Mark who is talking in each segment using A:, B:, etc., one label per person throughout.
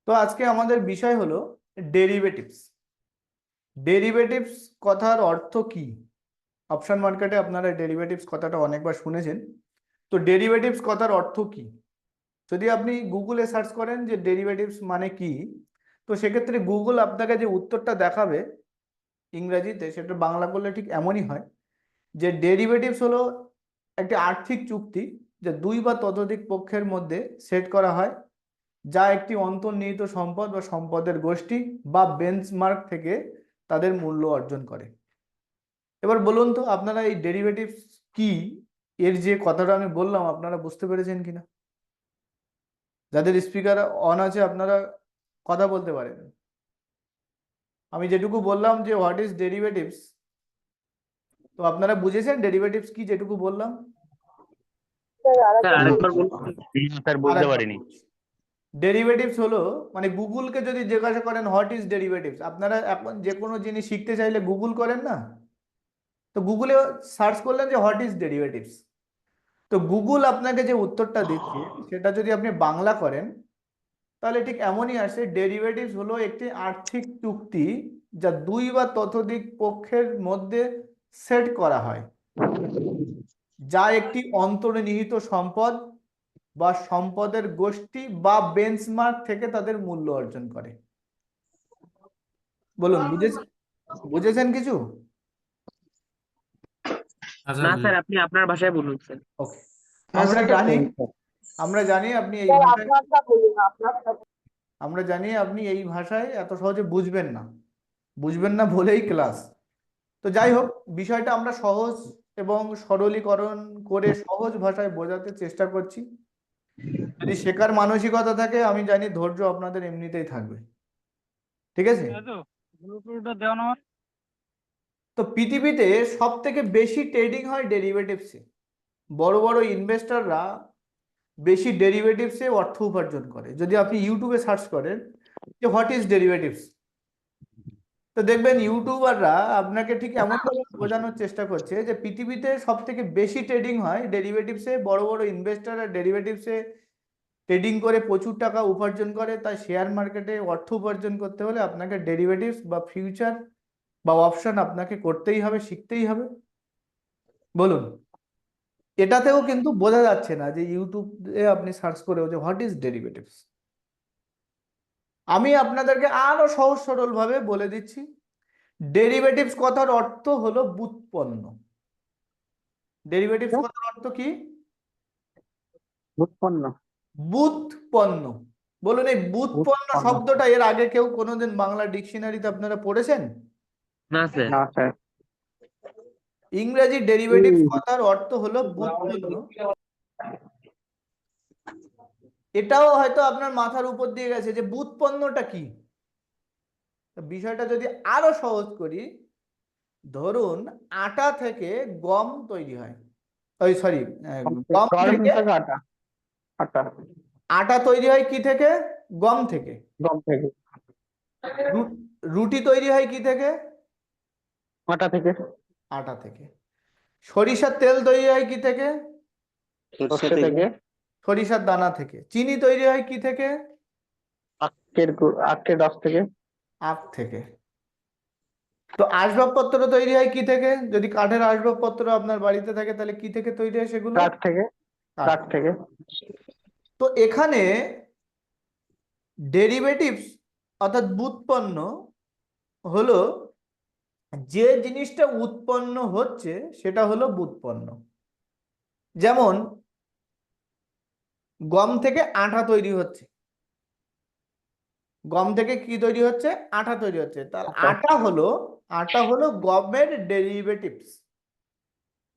A: তো আজকে আমাদের বিষয় হলো ডেরিভেটিভস। ডেরিভেটিভস কথার অর্থ কি? অপশন মার্কেটে আপনারা ডেরিভেটিভস কথাটা অনেকবার শুনেছেন। তো ডেরিভেটিভস কথার অর্থ কি? যদি আপনি গুগলে সার্চ করেন যে ডেরিভেটিভস মানে কি, তো সেক্ষেত্রে গুগল আপনাকে যে উত্তরটা দেখাবে ইংরেজিতে, সেটা বাংলা করলে ঠিক এমনই হয় যে ডেরিভেটিভস হলো একটি আর্থিক চুক্তি যা দুই বা ততোধিক পক্ষের মধ্যে সেট করা হয়, যা একটি অন্তর্নিহিত সম্পদ বা সম্পদের গোষ্ঠী বা বেঞ্চমার্ক থেকে তাদের মূল্য অর্জন করে। এবার বলুন তো আপনারা এই ডেরিভেটিভস কি, এর যে কথাটা আমি বললাম আপনারা বুঝতে পেরেছেন কিনা? যাদের স্পিকার অন আছে আপনারা কথা বলতে পারেন। আমি যেটুকু বললাম যে হোয়াট ইজ ডেরিভেটিভস, তো আপনারা বুঝেছেন ডেরিভেটিভস কি যেটুকু বললাম?
B: স্যার আরেকবার বলুন। স্যার বুঝতে
A: আরেকবার
B: পারিনি।
A: বলছি। ডেরিভেটিভস হলো, মানে গুগলকে যদি জিজ্ঞাসা করেন হোয়াট ইজ ডেরিভেটিভস, আপনারা এখন যে কোনো জিনিস শিখতে চাইলে গুগল করেন না? তো গুগলে সার্চ করলেন যে হোয়াট ইজ ডেরিভেটিভস, তো গুগল আপনাকে যে উত্তরটা দিচ্ছে সেটা যদি আপনি বাংলা করেন তাহলে ঠিক এমনই আসে। ডেরিভেটিভস হলো একটি আর্থিক চুক্তি যা দুই বা ততোধিক পক্ষের মধ্যে সেট করা হয়, যা একটি অন্তর্নিহিত সম্পদ বা সম্পদের গোষ্ঠী বা বেঞ্চমার্ক থেকে তাদের মূল্য অর্জন করে। বলুন বুঝেছেন? বুঝেছেন কিছু?
B: না স্যার, আপনি আপনার ভাষায় বলুন স্যার।
A: ওকে। আমরা জানি, আমরা জানি আপনি এই ভাষায়, আমরা জানি আপনি এই ভাষায় এত সহজে বুঝবেন না, বুঝবেন না বলেই ক্লাস। তো যাই হোক, বিষয়টা আমরা সহজ এবং সরলীকরণ করে সহজ ভাষায় বোঝাতে চেষ্টা করছি। যদি শেখার মানসিকতা থাকে আমি জানি ধৈর্য আপনাদের এমনিতেই থাকবে। ঠিক আছে? তো পৃথিবীতে সব থেকে বেশি ট্রেডিং হয় ডেরিভেটিভসে। বড় বড় ইনভেস্টররা বেশি ডেরিভেটিভসে অর্থ উপার্জন করে। যদি আপনি ইউটিউবে সার্চ করেন যে হোয়াট ইজ ডেরিভেটিভস, তো দেখবেন ইউটিউবাররা আপনাকে ঠিক এমনভাবে বোঝানোর চেষ্টা করছে যে পৃথিবীতে সব থেকে বেশি ট্রেডিং হয় ডেরিভেটিভসে। বড় বড় ইনভেস্টররা ডেরিভেটিভসে ট্রেডিং করে প্রচুর টাকা উপার্জন করে। তাই শেয়ার মার্কেটে অর্থ উপার্জন করতে হলে আপনাকে ডেরিভেটিভস বা ফিউচার বা অপশন আপনাকে করতেই হবে, শিখতেই হবে। বলুন, এটাতেও কিন্তু বোঝা যাচ্ছে না যে ইউটিউবে আপনি সার্চ করেও যে হোয়াট ইজ ডেরিভেটিভস। আমি আপনাদেরকে আরো সহজ সরল ভাবে বলে দিচ্ছি। ডেরিভেটিভস কথার অর্থ হলো ব্যুৎপন্ন। ডেরিভেটিভস কথার অর্থ কি?
C: উৎপন্ন।
A: ব্যুৎপন্ন। বলুন এই ব্যুৎপন্ন
C: উৎপন্ন।
A: শব্দটা এর আগে কেউ কোনোদিন বাংলা ডিকশনারিতে আপনারা পড়েছেন?
B: না স্যার।
C: না স্যার।
A: ইংরেজি ডেরিভেটিভস কথার অর্থ হলো ব্যুৎপন্ন। এটাও হয়তো আপনার মাথার উপর দিয়ে গেছে যে ব্যুৎপন্নটা কি। বিষয়টা যদি আরো সহজ করি, ধরুন আটা থেকে গম তৈরি হয়, ওই সরি, গম থেকে
C: আটা। আটা।
A: আটা তৈরি হয় কি থেকে? গম থেকে।
C: গম থেকে।
A: রুটি তৈরি হয় কি থেকে?
C: আটা থেকে।
A: আটা থেকে। সরিষার তেল তৈরি হয় কি থেকে?
C: সর্ষে থেকে।
A: সরিষার দানা থেকে। চিনি তৈরি হয় কি থেকে?
C: আখের রস থেকে।
A: আখ থেকে। তো আসবাবপত্র তৈরি হয় কি থেকে? যদি কাঠের আসবাবপত্র আপনার বাড়িতে থাকে তাহলে কি থেকে তৈরি হয় সেগুলো?
C: কাঠ থেকে।
A: কাঠ
C: কাঠ
A: থেকে।
C: থেকে।
A: তো এখানে ডেরিভেটিভস অর্থাৎ ব্যুৎপন্ন হলো যে জিনিসটা উৎপন্ন হচ্ছে সেটা হলো ব্যুৎপন্ন। যেমন গম থেকে আটা তৈরি হচ্ছে। গম থেকে কি তৈরি হচ্ছে? আটা তৈরি হচ্ছে। তার
C: আটা।
A: আটা হলো গমের ডেরিভেটিভস।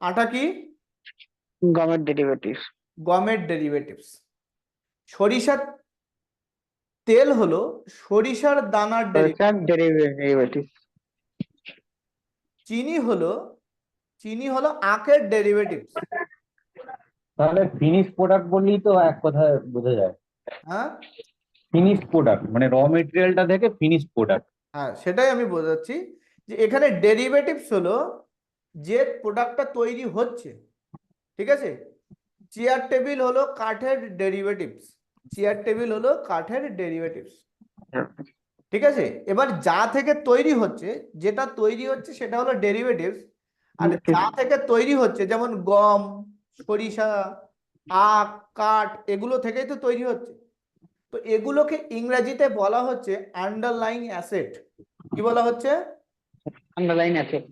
A: আটা কি?
C: গমের ডেরিভেটিভ।
A: গমের ডেরিভেটিভস। সরিষার তেল হলো সরিষার দানার ডেরিভেটিভ।
C: ডেরিভেটিভ।
A: চিনি হলো, চিনি হলো আখের ডেরিভেটিভস।
D: তাহলে ফিনিশ প্রোডাক্ট বললেই তো এক কথায় বোঝা যায়।
A: হ্যাঁ,
D: ফিনিশ প্রোডাক্ট মানে র মেটেরিয়ালটা থেকে ফিনিশ প্রোডাক্ট।
A: হ্যাঁ সেটাই আমি বোঝাচ্ছি যে এখানে ডেরিভেটিভস হলো যে প্রোডাক্টটা তৈরি হচ্ছে। ঠিক আছে? চেয়ার টেবিল হলো কাঠের ডেরিভেটিভস। চেয়ার টেবিল হলো কাঠের ডেরিভেটিভস। ঠিক আছে, এবার যা থেকে তৈরি হচ্ছে, যেটা তৈরি হচ্ছে সেটা হলো ডেরিভেটিভস। আর যা থেকে তৈরি হচ্ছে যেমন গম, সরিষা, আখ, কাঠ, এগুলো থেকেই তো তৈরি হচ্ছে। তো এগুলোকে ইংরেজিতে বলা হচ্ছে আন্ডারলাইং অ্যাসেট। কি বলা হচ্ছে?
C: Underline asset.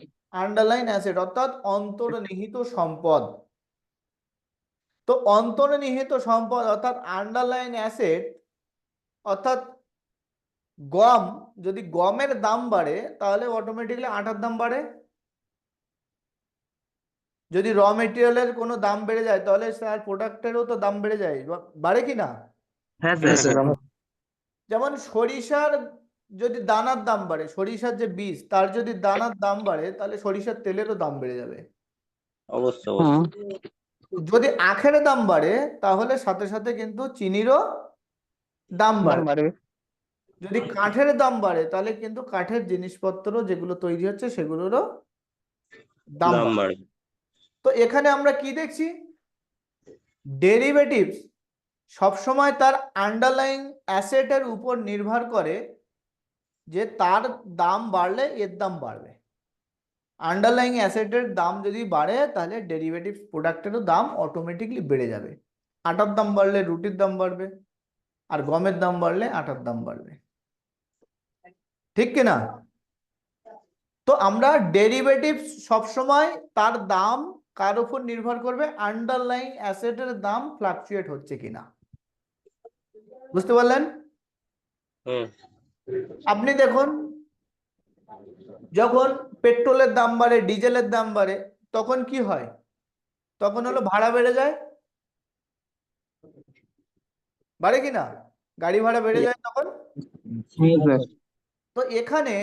A: আন্ডারলাইন অ্যাসেট অর্থাৎ অন্তর্নিহিত সম্পদ। তো অন্তর্নিহিত সম্পদ অর্থাৎ আন্ডারলাইন অ্যাসেট অর্থাৎ গম, যদি গমের দাম বাড়ে তাহলে অটোমেটিকলি আটার দাম বাড়ে। যদি র মেটেরিয়ালের কোনো দাম বেড়ে যায় তাহলে তার প্রোডাক্টেরও তো দাম বেড়ে যায়, বাড়ে কি না?
B: হ্যাঁ স্যার।
A: যেমন সরিষার যদি দানার দাম বাড়ে, সরিষার যে বীজ তার যদি দানার দাম বাড়ে তাহলে সরিষার তেলেরও দাম বেড়ে যাবে।
E: অবশ্যই
A: যদি আখের দাম বাড়ে তাহলে সাথে সাথে কিন্তু চিনিরও দাম
C: দাম
A: বাড়ে।
C: বাড়বে।
A: যদি কাঠের দাম বাড়ে তাহলে কিন্তু কাঠের জিনিসপত্র যেগুলো তৈরি হচ্ছে সেগুলোরও দাম
E: দাম
A: বাড়ে।
E: বাড়ে।
A: তো এখানে আমরা কি দেখছি? ডেরিভেটিভস সবসময় তার আন্ডারলাইং অ্যাসেটের উপর নির্ভর করে, যে তার দাম বাড়লে এর দাম বাড়বে। আন্ডারলাইং অ্যাসেটের দাম যদি বাড়ে তাহলে ডেরিভেটিভস প্রোডাক্টেরও দাম অটোমেটিকলি বেড়ে যাবে। আটার দাম বাড়লে রুটির দাম বাড়বে, আর গমের দাম বাড়লে আটার দাম বাড়বে। ঠিক কিনা? তো আমরা ডেরিভেটিভস সবসময় তার দাম কার উপর নির্ভর করবে? আন্ডারলাইং অ্যাসেটের দাম ফ্লাকচুয়েট হচ্ছে কিনা। বুঝতে পারলেন?
E: হুম।
A: আপনি দেখুন, যখন পেট্রোলের দাম বাড়ে, ডিজেলের দাম বাড়ে, তখন কি হয়? তখন হলো ভাড়া বেড়ে যায়, বাড়ে কিনা? গাড়ি ভাড়া বেড়ে যায় তখন। তো এখানে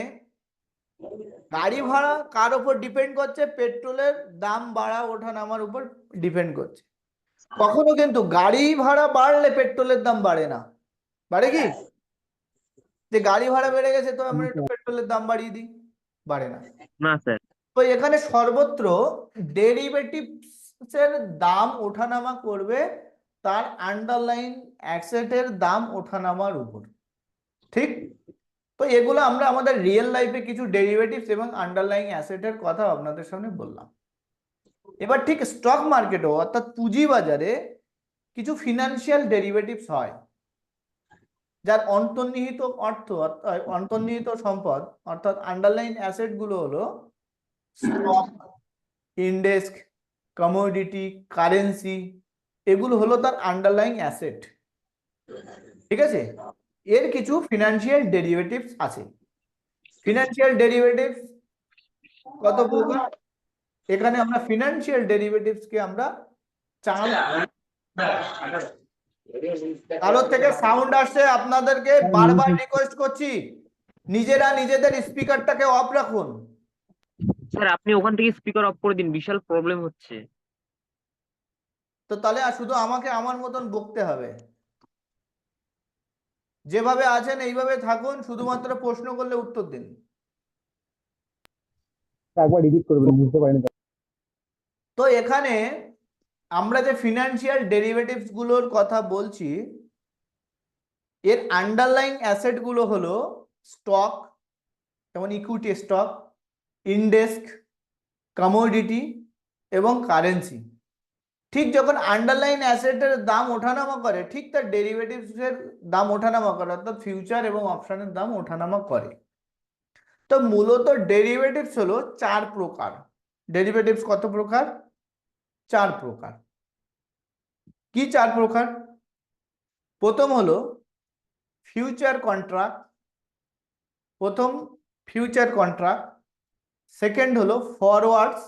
A: গাড়ি ভাড়া কার উপর ডিপেন্ড করছে? পেট্রোলের দাম বাড়া ওঠা নামার উপর ডিপেন্ড করছে। কখনো কিন্তু গাড়ি ভাড়া বাড়লে পেট্রোলের দাম বাড়ে না, বাড়ে কি? যে গাড়ি ভাড়া বেড়ে গেছে তো আমরা একটু পেট্রোলের দাম বাড়িয়ে দিই, বাড়ে না।
B: না স্যার।
A: তো এখানে সর্বত্র ডেরিভেটিভস এর দাম ওঠানামা করবে তার আন্ডারলাইন অ্যাসেটের দাম ওঠানামার উপর। ঠিক? তো এগুলো আমরা আমাদের রিয়েল লাইফে কিছু ডেরিভেটিভস এবং আন্ডারলাইং অ্যাসেটের কথা আপনাদের সামনে বললাম। এবার ঠিক স্টক মার্কেটও অর্থাৎ পুঁজি বাজারে কিছু ফিনান্সিয়াল ডেরিভেটিভস হয়, যার অন্তর্নিহিত অর্থ অর্থাৎ অন্তর্নিহিত সম্পদ অর্থাৎ আন্ডারলাইন অ্যাসেট গুলো হলো স্টক, ইন্ডেক্স, কমোডিটি, কারেন্সি, এগুলো হলো তার আন্ডারলাইং অ্যাসেট। ঠিক আছে? এর কিছু ফিনান্সিয়াল ডেরিভেটিভস আছে। ফিনান্সিয়াল ডেরিভেটিভস কত প্রকার? এখানে আমরা ফিনান্সিয়াল ডেরিভেটিভস কে আমরা চার, কারোর থেকে সাউন্ড আসছে, আপনাদেরকে বারবার রিকোয়েস্ট করছি নিজেরা নিজেদের স্পিকারটাকে অফ রাখুন।
B: স্যার আপনি ওখান থেকে স্পিকার অফ করে দিন, বিশাল প্রবলেম হচ্ছে।
A: তো তাহলে আর শুধু আমাকে আমার মতন বকতে হবে? যেভাবে আছেন এইভাবে থাকুন, শুধুমাত্র প্রশ্ন করলে উত্তর দিন।
D: একবার রিপিট করবেন, বুঝতে পারিনি।
A: তো এখানে আমরা যে ফিনান্সিয়াল ডেরিভেটিভস গুলোর কথা বলছি, এর আন্ডারলাইং অ্যাসেট গুলো হলো স্টক, যেমন ইকুইটি স্টক, ইন্ডেক্স, কমোডিটি এবং কারেন্সি। ঠিক যখন আন্ডারলাইন অ্যাসেটের দাম ওঠানামা করে, ঠিক তার ডেরিভেটিভস এর দাম ওঠানামা করে, অর্থাৎ ফিউচার এবং অপশনের দাম ওঠানামা করে। তো মূলত ডেরিভেটিভস হলো চার প্রকার। ডেরিভেটিভস কত প্রকার? চার প্রকার। কি চার প্রকার? প্রথম হলো ফিউচার কন্ট্রাক্ট, প্রথম ফিউচার কন্ট্রাক্ট। সেকেন্ড হলো ফরওয়ার্ডস,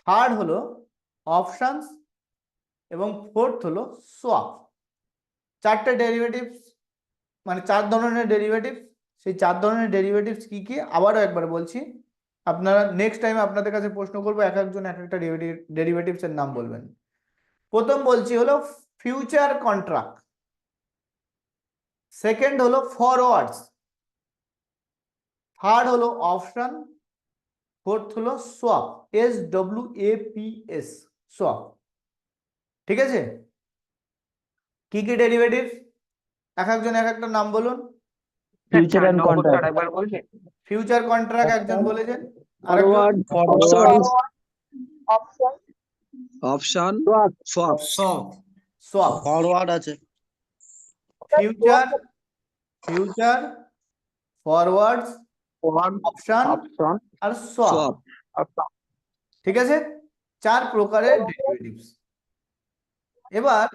A: থার্ড হলো অপশনস এবং ফোর্থ হলো সোয়াপ। চারটে ডেরিভেটিভস, মানে চার ধরনের ডেরিভেটিভস। সেই চার ধরনের ডেরিভেটিভস কি কি আবারও একবার বলছি, আপনারা নেক্সট টাইম আপনাদের কাছে প্রশ্ন করবো, এক একজন এক একটা ডেরিভেটিভস এর নাম বলবেন। প্রথম বলছি হলো ফিউচার কন্ট্রাক্ট, সেকেন্ড হলো ফরওয়ার্ডস, থার্ড হলো অপশন, ফোর্থ হলো সোয়াপ, SWAPS, সোয়াপ। ঠিক আছে? কি কি ডেরিভেটিভস? একজন এক একটা নাম বলুন।
B: স্যার
D: Future
B: 4
D: and
B: নম্বরটা
D: contract.
B: আরেকবার বলছেন?
A: ফিউচার কন্ট্রাক্ট একজন বলেছেন, আরেকজন
F: option
D: Swap.
F: Swap
A: swap.
E: Forward আছে।
A: Future, future, forwards, option
C: option
A: আর সোয়াপ।
F: সোয়াপ
A: ঠিক আছে, 4 প্রকারের ডেরিভেটিভস। এবার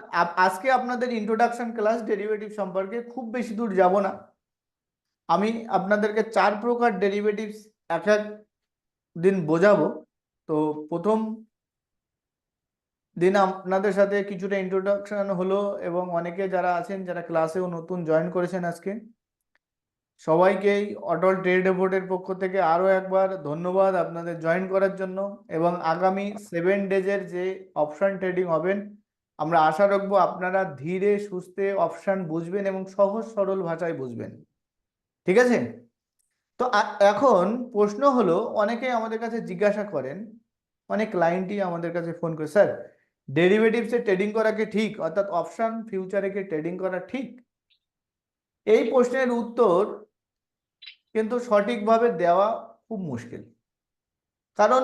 A: আজকে আপনাদের ইন্ট্রোডাকশন ক্লাস ডেরিভেটিভ সম্পর্কে খুব বেশি দূর যাব না। আমি আপনাদেরকে 4 প্রকার ডেরিভেটিভস এক এক দিন বোঝাবো। তো প্রথম দিন আপনাদের সাথে কিছুটা ইন্ট্রোডাকশন হলো, এবং অনেকে যারা আছেন যারা ক্লাসেও নতুন জয়েন করেছেন আজকে, সবাইকেই অটল ট্রেড বোর্ডের পক্ষ থেকে আরও একবার ধন্যবাদ আপনাদের জয়েন করার জন্য। এবং আগামী 7 ডেজের যে অপশন ট্রেডিং হবেন, আমরা আশা রাখবো আপনারা ধীরে সুস্থে অপশন বুঝবেন এবং সহজ সরল ভাষায় বুঝবেন। ঠিক আছে, তো এখন প্রশ্ন হলো, অনেকে আমাদের কাছে জিজ্ঞাসা করেন, অনেক ক্লায়েন্টই আমাদের কাছে ফোন করে, স্যার ডেরিভেটিভসে ট্রেডিং করা কি ঠিক, অর্থাৎ অপশন ফিউচারে কি ট্রেডিং করা ঠিক? এই প্রশ্নের উত্তর কিন্তু সঠিকভাবে দেওয়া খুব মুশকিল। কারণ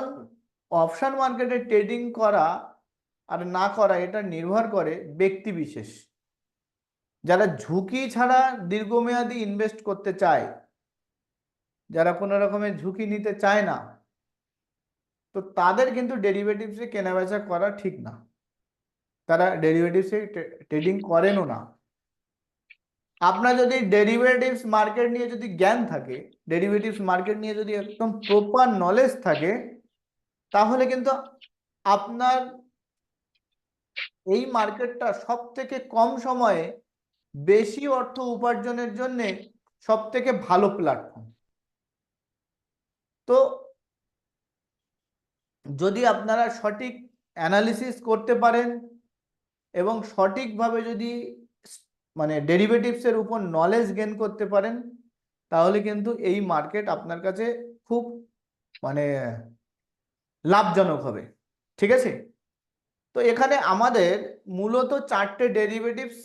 A: অপশন মার্কেটে ট্রেডিং করা আর না করা এটা নির্ভর করে ব্যক্তি বিশেষ। যারা ঝুঁকি ছাড়া দীর্ঘমেয়াদী ইনভেস্ট করতে চায়, যারা কোনো রকমের ঝুঁকি নিতে চায় না, তো তাদের কিন্তু ডেরিভেটিভসে কেনাবেচা করা ঠিক না। তারা ডেরিভেটিভসে ট্রেডিং করেনও না। আপনার যদি ডেরিভেটিভস মার্কেট নিয়ে যদি জ্ঞান থাকে, ডেরিভেটিভস মার্কেট নিয়ে যদি একদম প্রপার নলেজ থাকে, তাহলে কিন্তু আপনার এই মার্কেটটা সব থেকে কম সময়ে বেশি অর্থ উপার্জনের জন্য সব থেকে ভালো প্ল্যাটফর্ম। তো যদি আপনারা সঠিক অ্যানালিসিস করতে পারেন এবং সঠিকভাবে যদি মানে ডেরিভেটিভসের উপর নলেজ গেইন করতে পারেন, তাহলে কিন্তু এই মার্কেট আপনার কাছে খুব মানে লাভজনক হবে। ঠিক আছে, তো এখানে আমাদের মূলত 4টে ডেরিভেটিভস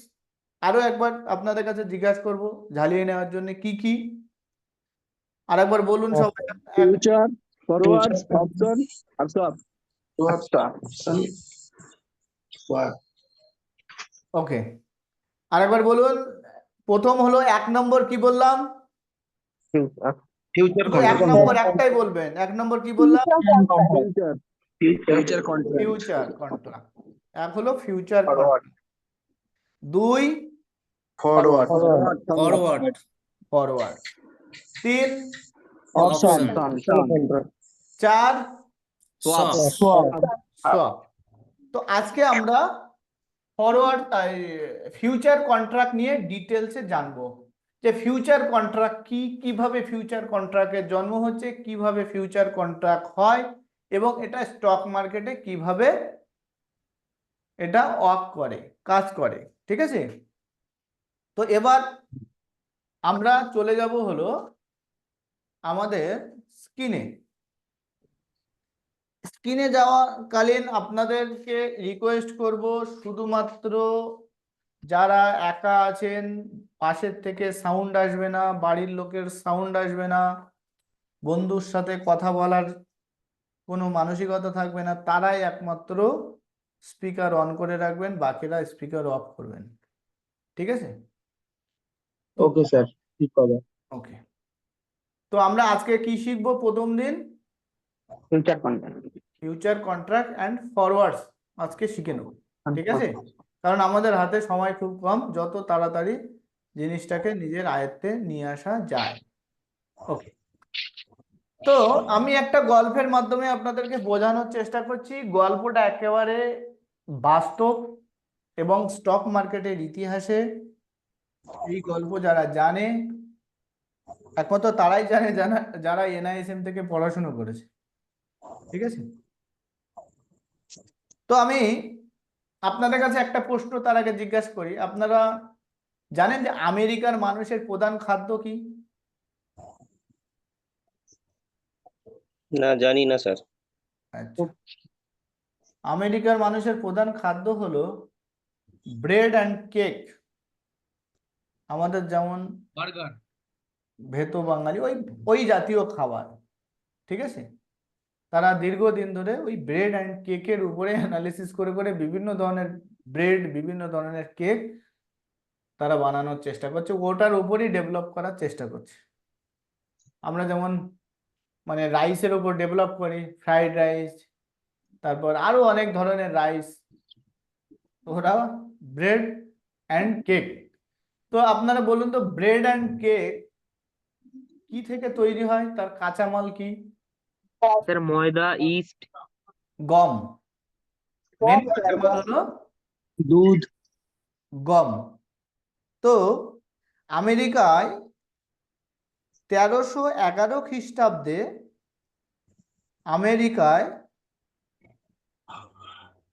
A: আরো একবার আপনাদের কাছে জিজ্ঞাসা করব ঝালিয়ে নেওয়ার জন্য কি কি, আরেকবার বলুন সবাই।
F: ফিউচার ফরওয়ার্ড অপশন আর সোয়াপ
A: ওকে, আরেকবার বলুন। প্রথম হলো 1 নম্বর কি বললাম?
C: ফিউচার
A: শুধু 1 নম্বর একটাই বলবেন। 1 নম্বর কি বললাম?
F: Future future contract
A: future contract. এক হলো future contract. 2
E: forward.
A: Forward. 3
F: option
A: 4
F: swap
A: swap. তো আজকে আমরা ফরওয়ার্ড ফিউচার কন্ট্রাক্ট নিয়ে ডিটেলসে জানবো যে ফিউচার কন্ট্রাক্ট কি, কিভাবে ফিউচার কন্ট্রাক্টের জন্ম হচ্ছে, কিভাবে ফিউচার কন্ট্রাক্ট হয়, এবং এটা স্টক মার্কেটে কিভাবে এটা ওয়ার্ক করে, কাজ করে। ঠিক আছে, তো এবার আমরা চলে যাব হলো আমাদের স্ক্রিনে। স্ক্রিনে যাওয়াকালীন আপনাদেরকে রিকোয়েস্ট করব, শুধুমাত্র যারা একা আছেন, পাশের থেকে সাউন্ড আসবে না, বাড়ির লোকের সাউন্ড আসবে না, বন্ধুর সাথে কথা বলার কোনো মানসিকতা থাকবে না, তারাই একমাত্র স্পিকার অন করে রাখবেন, বাকিরা স্পিকার অফ করবেন। ঠিক আছে,
F: ওকে স্যার ঠিক হবে
A: ওকে। তো আমরা আজকে কি শিখবো? প্রথম দিন
C: future contract
A: future contract and forwards আজকে শিখে নেব। ঠিক আছে, কারণ আমাদের হাতে সময় খুব কম, যত তাড়াতাড়ি জিনিসটাকে নিজের আয়ত্তে নিয়ে আসা যায়। ওকে, তো আমি একটা গল্পের মাধ্যমে আপনাদেরকে বোঝানোর চেষ্টা করছি। গল্পটা একেবারে বাস্তব এবং স্টক মার্কেটের ইতিহাসে। এই গল্প যারা জানে, একমাত্র তারাই জানে যারা এনআইএসএম থেকে পড়াশোনা করেছে। ঠিক আছে, তো আমি আপনাদের কাছে একটা প্রশ্ন তার আগে জিজ্ঞাসা করি। আপনারা জানেন যে আমেরিকার মানুষের প্রধান খাদ্য কি?
E: না, জানি না স্যার।
A: আচ্ছা, আমেরিকার মানুষের প্রধান খাদ্য হলো ব্রেড অ্যান্ড কেক। আমাদের যেমন ভেতো বাঙালি ওই ওই জাতীয় খাবার, ঠিক আছে। তারা দীর্ঘদিন ধরে ওই ব্রেড অ্যান্ড কেকের উপরে অ্যানালিসিস করে করে বিভিন্ন ধরনের ব্রেড, বিভিন্ন ধরনের কেক তারা বানানোর চেষ্টা করছে, ওটার উপরই ডেভেলপ করার চেষ্টা করছে। আমরা যেমন মানে রাইসের উপর ডেভেলপ করি, ফ্রাইড রাইস, তারপর আরো অনেক ধরনের রাইস, ওরা ব্রেড অ্যান্ড কেক। তো আপনারা বলুন তো, ব্রেড অ্যান্ড কেক কি থেকে তৈরি হয়, তার কাঁচামাল কি?
B: স্যার ময়দা, ইস্ট।
A: গম। মেন কাঁচামাল হলো
F: দুধ।
A: গম। তো আমেরিকায় 1311 খ্রিস্টাব্দে আমেরিকায়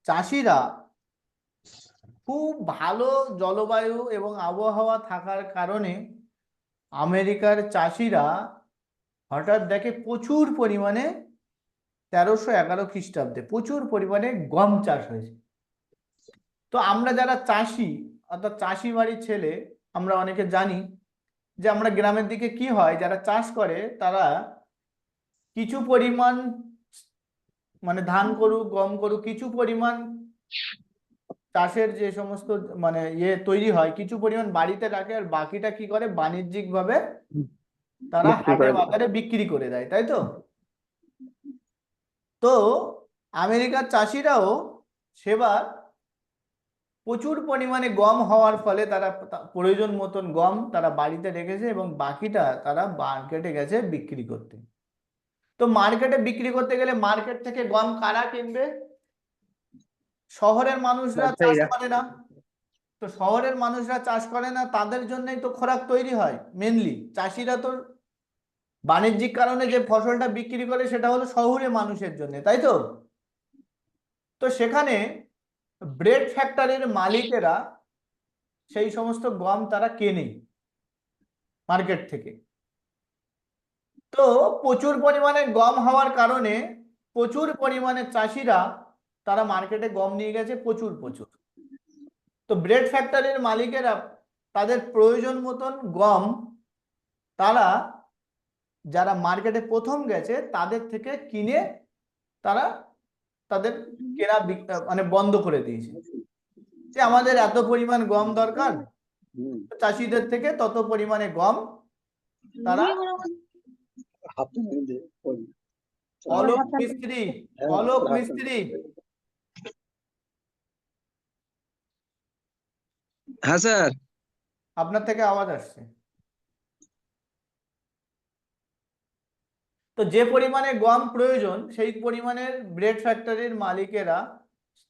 A: চাষিরা খুব ভালো জলবায়ু এবং আবহাওয়া থাকার কারণে আমেরিকার চাষিরা হঠাৎ দেখে প্রচুর পরিমাণে 1311 খ্রিস্টাব্দে প্রচুর পরিমাণে গম চাষ হয়েছে। তো আমরা যারা চাষি, অর্থাৎ চাষি বাড়ির ছেলে, আমরা অনেকে জানি যে আমরা গ্রামের দিকে কি হয়, যারা চাষ করে তারা কিছু পরিমাণ মানে ধান করুক, গম করুক, কিছু পরিমাণ চাষের যে সমস্ত মানে তৈরি হয়, কিছু পরিমাণ বাড়িতে রাখে, আর বাকিটা কি করে বাণিজ্যিক ভাবে তারা
C: বিক্রি
A: হাটে
C: করে দেয়।
A: বাজারে বিক্রি করে দেয়, তাই তো। তো আমেরিকার চাষিরাও সেবার প্রচুর পরিমাণে গম হওয়ার ফলে তারা প্রয়োজন মতন গম তারা বাড়িতে রেখেছে এবং বাকিটা তারা মার্কেটে গেছে বিক্রি করতে। তো মার্কেটে বিক্রি করতে গেলে মার্কেট থেকে গম কারা কিনবে? শহরের মানুষরা চাষ
C: ব্যবসায়ীরা।
A: করে না। তো শহরের মানুষরা চাষ করে না, তাদের জন্যই তো খোরাক তৈরি হয় মেনলি। চাষিরা তো বাণিজ্যিক কারণে যে ফসলটা বিক্রি করে সেটা হলো শহুরে মানুষের জন্য, তাই তো। তো সেখানে ব্রেড ফ্যাক্টরির মালিকেরা সেই সমস্ত গম তারা কেনে মার্কেট থেকে। তো প্রচুর পরিমাণে গম হওয়ার কারণে প্রচুর পরিমাণে চাষিরা তারা মার্কেটে গম নিয়ে গেছে প্রচুর প্রচুর। তো ব্রেড ফ্যাক্টরির মালিকেরা তাদের প্রয়োজন মতন গম তারা যারা মার্কেটে প্রথম গেছে তাদের থেকে কিনে তারা তাদের কেনা মানে বন্ধ করে দিয়েছে, যে আমাদের এত পরিমাণ গম দরকার, চাষিদের থেকে তত পরিমাণে গম তারা। অলোক মিস্ত্রি, অলোক মিস্ত্রি,
F: হ্যাঁ স্যার।
A: আপনার থেকে আওয়াজ আসছে। তো যে পরিমাণে গম প্রয়োজন সেই পরিমাণের ব্রেড ফ্যাক্টরির মালিকেরা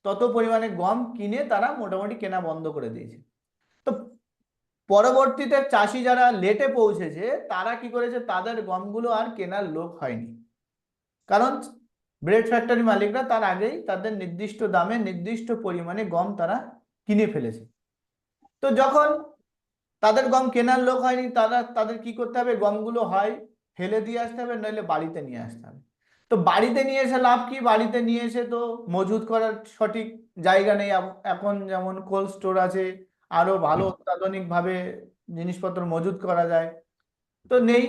A: তত পরিমাণে গম কিনে তারা মোটামুটি কেনা বন্ধ করে দিয়েছে। তো পরবর্তীতে চাষি যারা লেটে পৌঁছেছে তারা কি করেছে, তাদের গমগুলো আর কেনার লোক হয়নি, কারণ ব্রেড ফ্যাক্টরি মালিকরা তার আগেই তাদের নির্দিষ্ট দামে নির্দিষ্ট পরিমাণে গম তারা কিনে ফেলেছে। তো যখন তাদের গম কেনার লোক হয়নি, তাদের কি করতে হবে, গমগুলো হয় ফেলে দিয়ে আসতে হবে, নইলে বাড়িতে নিয়ে আসতে হবে। তো বাড়িতে নিয়ে এসে লাভ কি, বাড়িতে নিয়ে এসে তো মজুত করার সঠিক জায়গা নেই। এখন যেমন কোল্ড স্টোর আছে, আরো ভালো অত্যাধুনিক ভাবে জিনিসপত্র মজুত করা যায়, তো নেই।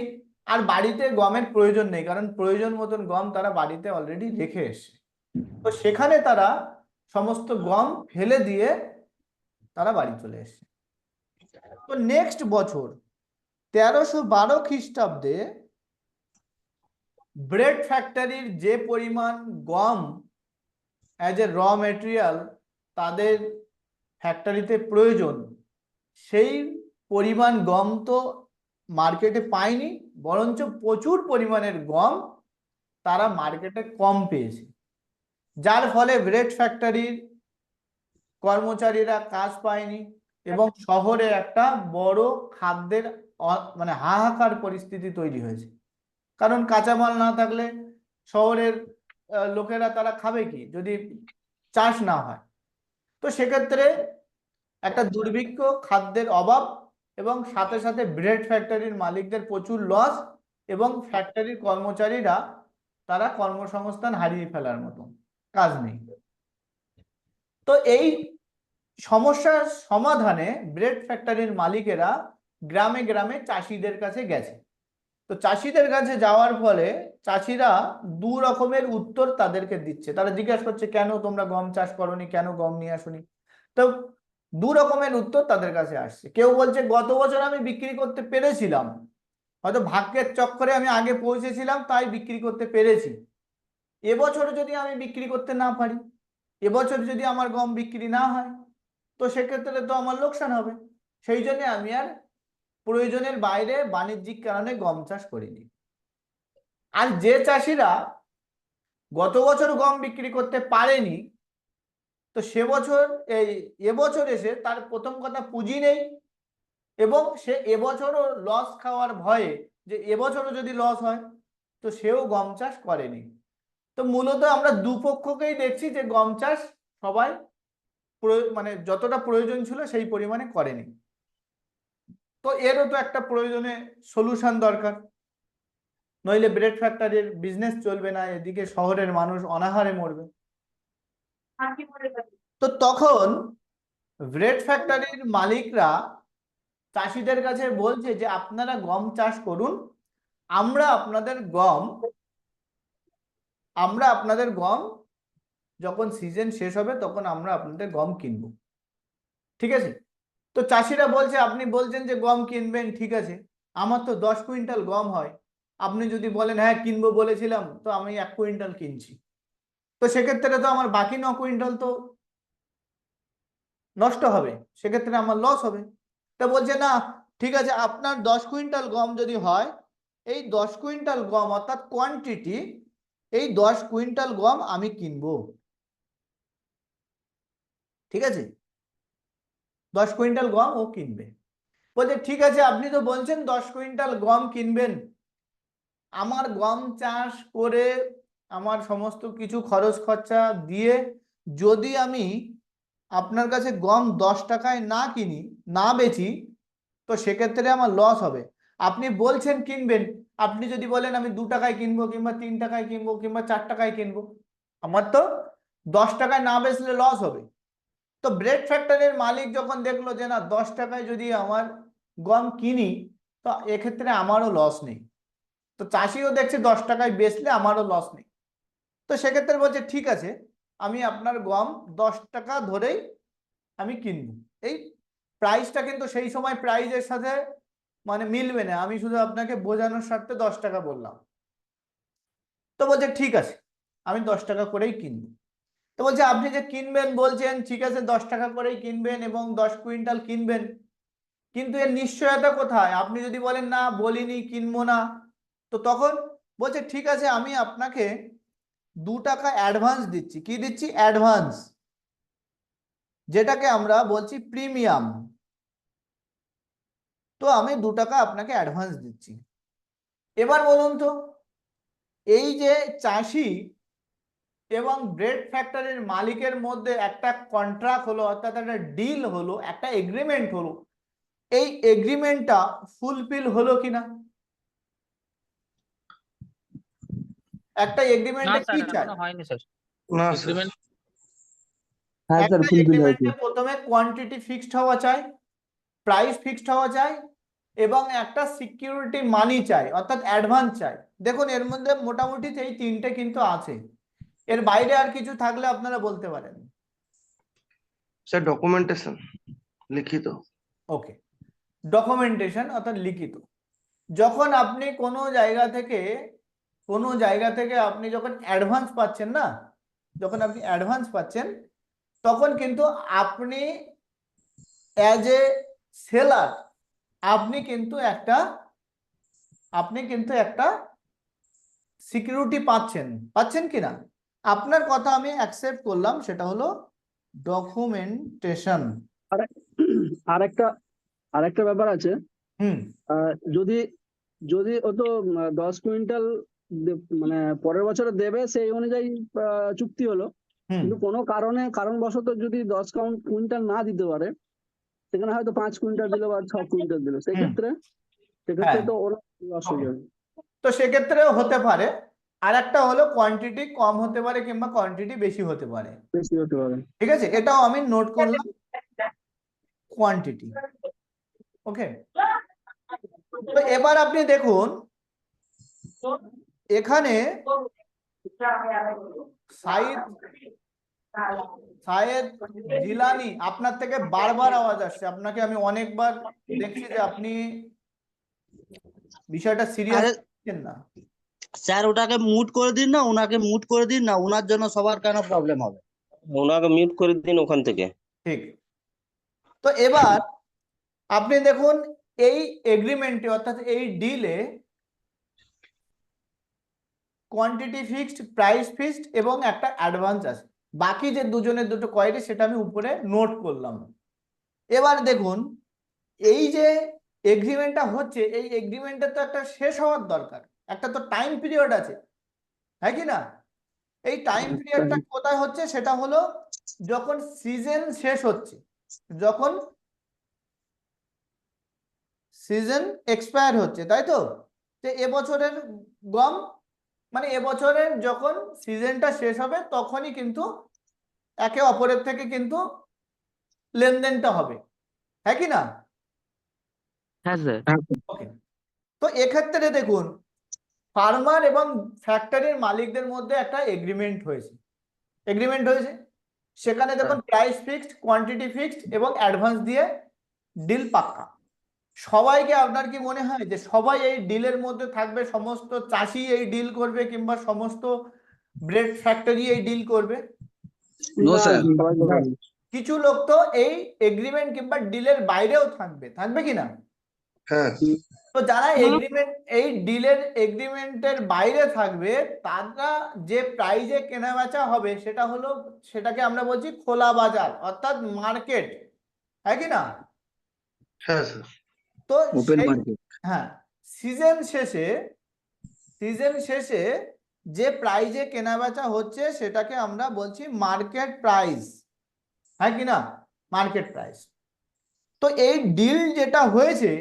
A: আর বাড়িতে গমের প্রয়োজন নেই, কারণ প্রয়োজন মতন গম তারা বাড়িতে অলরেডি রেখে এসে। তো সেখানে তারা সমস্ত গম ফেলে দিয়ে তারা বাড়ি চলে এসছে। তো নেক্সট বছর 1312 খ্রিস্টাব্দে ব্রেড ফ্যাক্টরির যে পরিমাণ গম অ্যাজ এ র মেটেরিয়াল তাদের ফ্যাক্টরিতে প্রয়োজন, সেই পরিমাণ গম তো মার্কেটে পায়নি, বরঞ্চ প্রচুর পরিমাণের গম তারা মার্কেটে কম পেয়েছে, যার ফলে ব্রেড ফ্যাক্টরির কর্মচারীরা কাজ পায়নি এবং শহরে একটা বড় খাদ্যের মানে হাহাকার পরিস্থিতি তৈরি হয়েছে। কারণ কাঁচামাল না থাকলে শহরের লোকেরা তারা খাবে কি যদি চাষ না হয়। তো সেক্ষেত্রে একটা দুর্ভিক্ষ, খাদ্যের অভাব এবং সাথে সাথে ব্রেড ফ্যাক্টরির মালিকদের প্রচুর লস এবং ফ্যাক্টরির কর্মচারীরা তারা কর্মসংস্থান হারিয়ে ফেলার মতো, কাজ নেই। তো এই সমস্যার সমাধানে ব্রেড ফ্যাক্টরির মালিকেরা গ্রামে গ্রামে চাষিদের কাছে গেছে। তো চাষিদের কাছে যাওয়ার ফলে চাষিরা দু রকমের উত্তর তাদেরকে দিচ্ছে। তারা জিজ্ঞাসা করছে কেন তোমরা গম চাষ করোনি, কেন গম নিয়ে আসোনি। তো দু রকমের উত্তর তাদের কাছে আসছে। কেউ বলছে গত বছর আমি বিক্রি করতে পেরেছিলাম, হয়তো ভাগ্যের চক্করে আমি আগে পৌঁছেছিলাম তাই বিক্রি করতে পেরেছি। এবছর যদি আমি বিক্রি করতে না পারি, এবছর যদি আমার গম বিক্রি না হয়, তো সেক্ষেত্রে তো আমার লোকসান হবে। সেই জন্য আমি আর প্রয়োজনের বাইরে বাণিজ্যিক কারণে গম চাষ করিনি। আর যে চাষিরা গত বছর গম বিক্রি করতে পারেনি, তো সে বছর এবছর এসে তার প্রথম কথা পুঁজি নেই, এবং সে এবছরও লস খাওয়ার ভয়ে যে এবছরও যদি লস হয় তো সেও গম চাষ করেনি। তো মূলত আমরা দুপক্ষকেই দেখছি যে গম চাষ সবাই মানে যতটা প্রয়োজন ছিল সেই পরিমাণে করেনি। তো এরও তো একটা প্রয়োজনে সলিউশন দরকার, নইলে ব্রেড ফ্যাক্টরির বিজনেস চলবে না, এদিকে শহরের মানুষ অনাহারে মরবে। তো তখন ব্রেড ফ্যাক্টরির মালিকরা চাষিদের কাছে বলছে যে আপনারা গম চাষ করুন, আমরা আপনাদের গম যখন সিজন শেষ হবে তখন আমরা আপনাদের গম কিনবো। ঠিক আছে? তো চাষিরা বলছে আপনি বলছেন যে গম কিনবেন, ঠিক আছে, আমার তো 10 কুইন্টাল গম হয়, আপনি যদি বলেন হ্যাঁ কিনবো বলেছিলাম, তো আমি 1 কুইন্টাল কিনছি, তো সেক্ষেত্রে তো আমার বাকি 9 কুইন্টাল তো নষ্ট হবে, সেক্ষেত্রে আমার লস হবে। তা বলছে না, ঠিক আছে, আপনার 10 কুইন্টাল গম যদি হয়, এই 10 কুইন্টাল গম অর্থাৎ কোয়ান্টিটি, এই 10 কুইন্টাল গম আমি কিনবো। ঠিক আছে, 10 কুইন্টাল গম ও কিনবে। বলছে ঠিক আছে, আপনি তো বলছেন 10 কুইন্টাল গম কিনবেন, আমার গম চাষ করে আমার সমস্ত কিছু খরচ খরচা দিয়ে যদি আমি আপনার কাছে গম 10 টাকায় না কিনি, না বেচি, তো সেক্ষেত্রে আমার লস হবে। আপনি বলছেন কিনবেন, আপনি যদি বলেন আমি 2 টাকায় কিনবো কিংবা 3 টাকায় কিনবো কিংবা 4 টাকায় কিনবো, আমার তো 10 টাকায় না বেচলে লস হবে। তো ব্রেড ফ্যাক্টরির মালিক যখন দেখলো যে না 10 টাকায় যদি আমার গম কিনি, তো এক্ষেত্রে আমারও লস নেই, তো চাষিও দেখছে 10 টাকায় বেচলে আমারও লস নেই, তো সেক্ষেত্রে বলছে ঠিক আছে, আমি আপনার গম 10 টাকা ধরেই আমি কিনবো। এই প্রাইসটা কিন্তু সেই সময় প্রাইজের সাথে মানে মিলবে না, আমি শুধু আপনাকে বোঝানোর স্বার্থে 10 টাকা বললাম। তো বলছে ঠিক আছে, আমি 10 টাকা করেই কিনবো। তো বলছে আপনি যে কিনবেন বলছেন, ঠিক আছে 10 টাকা করেই কিনবেন এবং 10 কুইন্টাল কিনবেন, কিন্তু এর নিশ্চয়তা কোথায়? আপনি যদি বলেন না বলিনি কিনবো না, তো তখন বলছে ঠিক আছে, আমি আপনাকে 2 টাকা অ্যাডভান্স দিচ্ছি। কি দিচ্ছি? অ্যাডভান্স, যেটাকে আমরা বলছি প্রিমিয়াম। তো আমি 2 টাকা আপনাকে অ্যাডভান্স দিচ্ছি। এবার বলুন তো, এই যে চাষি এবং ব্রেড ফ্যাক্টরির মালিকের মধ্যে একটা কন্ট্রাক্ট হলো, অর্থাৎ একটা ডিল হলো, একটা এগ্রিমেন্ট হলো, এই এগ্রিমেন্টটা ফুলফিল হলো কিনা? একটা
B: না
A: এগ্রিমেন্টে
B: স্যার,
A: কি চাই?
B: এখনো হয়নি স্যার।
E: না
B: এগ্রিমেন্ট
F: হ্যাঁ স্যার,
A: একটা
F: ফুলফিল হয়েছে।
A: এগ্রিমেন্টে প্রথমে কোয়ান্টিটি ফিক্সড হওয়া চাই, প্রাইস ফিক্সড হওয়া চাই, এবং একটা সিকিউরিটি মানি চাই, অর্থাৎ অ্যাডভান্স চাই। দেখুন এর মধ্যে মোটামুটি এই তিনটে কিন্তু আছে, এর বাইরে আর কিছু থাকলে আপনারা বলতে পারেন।
E: স্যার ডকুমেন্টেশন লিখিত।
A: ওকে, ডকুমেন্টেশন অর্থাৎ লিখিত। যখন আপনি কোনো জায়গা থেকে আপনি যখন অ্যাডভান্স পাচ্ছেন না, যখন আপনি অ্যাডভান্স পাচ্ছেন, তখন কিন্তু আপনি অ্যাজ এ সেলার আপনি কিন্তু একটা সিকিউরিটি পাচ্ছেন কিনা? আপনার কথা আমি অ্যাকসেপ্ট করলাম, সেটা হলো ডকুমেন্টেশন।
F: আর আরেকটা আরেকটা ব্যাপার আছে।
A: হুম
F: যদি যদি ও তো 10 কুইন্টাল মানে পরের বছরে দেবে, সেই অনুযায়ী চুক্তি হলো।
A: হুম
F: কিন্তু কোনো কারণবশত যদি 10 কুইন্টাল না দিতে পারে, সেখানে হয়তো 5 কুইন্টাল দিল বা 6 কুইন্টাল দিল,
A: হুম
F: সেক্ষেত্রে
A: হ্যাঁ,
F: তো ওরা লস হয়ে যাবে।
A: তো সেক্ষেত্রেও হতে পারে। আর একটা হলো কোয়ান্টিটি কম হতে পারে কিংবা কোয়ান্টিটি বেশি হতে পারে।
F: বেশি হতে পারে।
A: ঠিক আছে, এটাও আমি নোট করলাম, কোয়ান্টিটি। ওকে, তো এবার আপনি দেখুন এখানে সাইদ সায়েদ জিলানি আপনার থেকে বারবার আওয়াজ আসছে, আপনাকে আমি অনেকবার দেখছি যে আপনি বিষয়টা সিরিয়াস
G: আরে
A: নিচ্ছেন না।
G: স্যার ওটাকে মুট করে দিন না, ওনাকে মুট করে দিন না, ওনার জন্য সবার কেন প্রবলেম হবে?
H: ওনাকে মিউট করে দিন ওখান থেকে।
A: ঠিক। তো এবার আপনি দেখুন এই এগ্রিমেন্টে অর্থাৎ এই delay quantity fixed, price fixed এবং একটা অ্যাডভান্স আছে। বাকি যে দুজনের দুটো কোয়ারি সেটা আমি উপরে নোট করলাম। এবার দেখুন এই যে এগ্রিমেন্টটা হচ্ছে, এই এগ্রিমেন্টটা তো একটা শেষ হওয়ার দরকার, একটা তো টাইম পিরিয়ড আছে, হ্যাঁ কি না? এই টাইম পিরিয়ডটা কোথায় হচ্ছে, সেটা হলো যখন সিজন শেষ হচ্ছে, যখন সিজন এক্সপায়ার হচ্ছে, তাই তো? যে এবছরের গম মানে এবছরের যখন সিজনটা শেষ হবে তখনই কিন্তু একে অপরের থেকে কিন্তু লেনদেনটা হবে, হ্যাঁ কি না?
B: হ্যাঁ স্যার।
A: ওকে। তো এক্ষেত্রে দেখুন ফার্মার এবং ফ্যাক্টরির মালিকদের মধ্যে একটা এগ্রিমেন্ট হয়েছে, সেখানে দেখুন প্রাইস ফিক্সড, কোয়ান্টিটি ফিক্সড এবং অ্যাডভান্স দিয়ে ডিল পাক্কা। সবাইকে আপনার কি মনে হয় যে সবাই এই ডিলের মধ্যে থাকবে, সমস্ত চাষি এই ডিল করবে কিংবা সমস্ত ব্রেড ফ্যাক্টরি এই ডিল করবে?
F: না, সবাই করবে না।
A: কিছু লোক তো এই এগ্রিমেন্ট কিংবা ডিলের বাইরেও থাকবে কি না?
E: হ্যাঁ
A: তো যারা এই ডিলের এগ্রিমেন্টের বাইরে থাকবে তারা যে প্রাইজে কেনা বেচা হবে সেটাকে আমরা বলছি খোলা বাজার অর্থাৎ মার্কেট, হ্যাঁ কি না?
E: হ্যাঁ স্যার।
A: তো
F: ওপেন
A: সেই
F: মার্কেট।
A: হ্যাঁ সিজন শেষে যে প্রাইজে কেনা বেচা হচ্ছে সেটাকে আমরা বলছি মার্কেট প্রাইস, হ্যাঁ কি না? Market price. তো এই ডিল যেটা হয়েছে,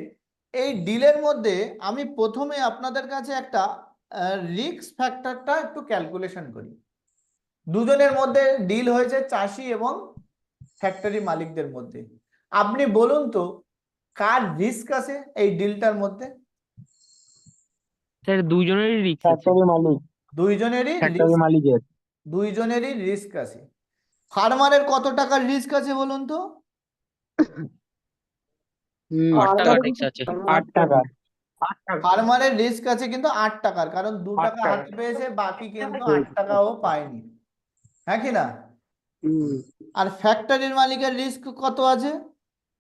A: এই ডিলের মধ্যে আমি প্রথমে আপনাদের কাছে একটা রিস্ক ফ্যাক্টরটা একটু ক্যালকুলেশন করি। দুজনের মধ্যে ডিল হয়েছে চাষি এবং ফ্যাক্টরি মালিকদের মধ্যে। আপনি বলুন তো কার রিস্ক আছে এই ডিলটার মধ্যে?
B: স্যার দুইজনেরই রিস্ক আছে।
D: ফ্যাক্টরি মালিক, মালিকের
A: দুইজনেরই রিস্ক আছে। ফার্মারের কত টাকার রিস্ক আছে বলুন তো?
B: 8 টাকা ট্যাক্স আছে।
D: 8 টাকা।
A: ফার্মারের রিস্ক আছে কিন্তু 8 টাকার, কারণ 2 টাকা হাতে পেয়েছে, বাকি কিন্তু 8 টাকাও পায়নি, হ্যাঁ কি না? আর ফ্যাক্টরির মালিকের রিস্ক কত আছে?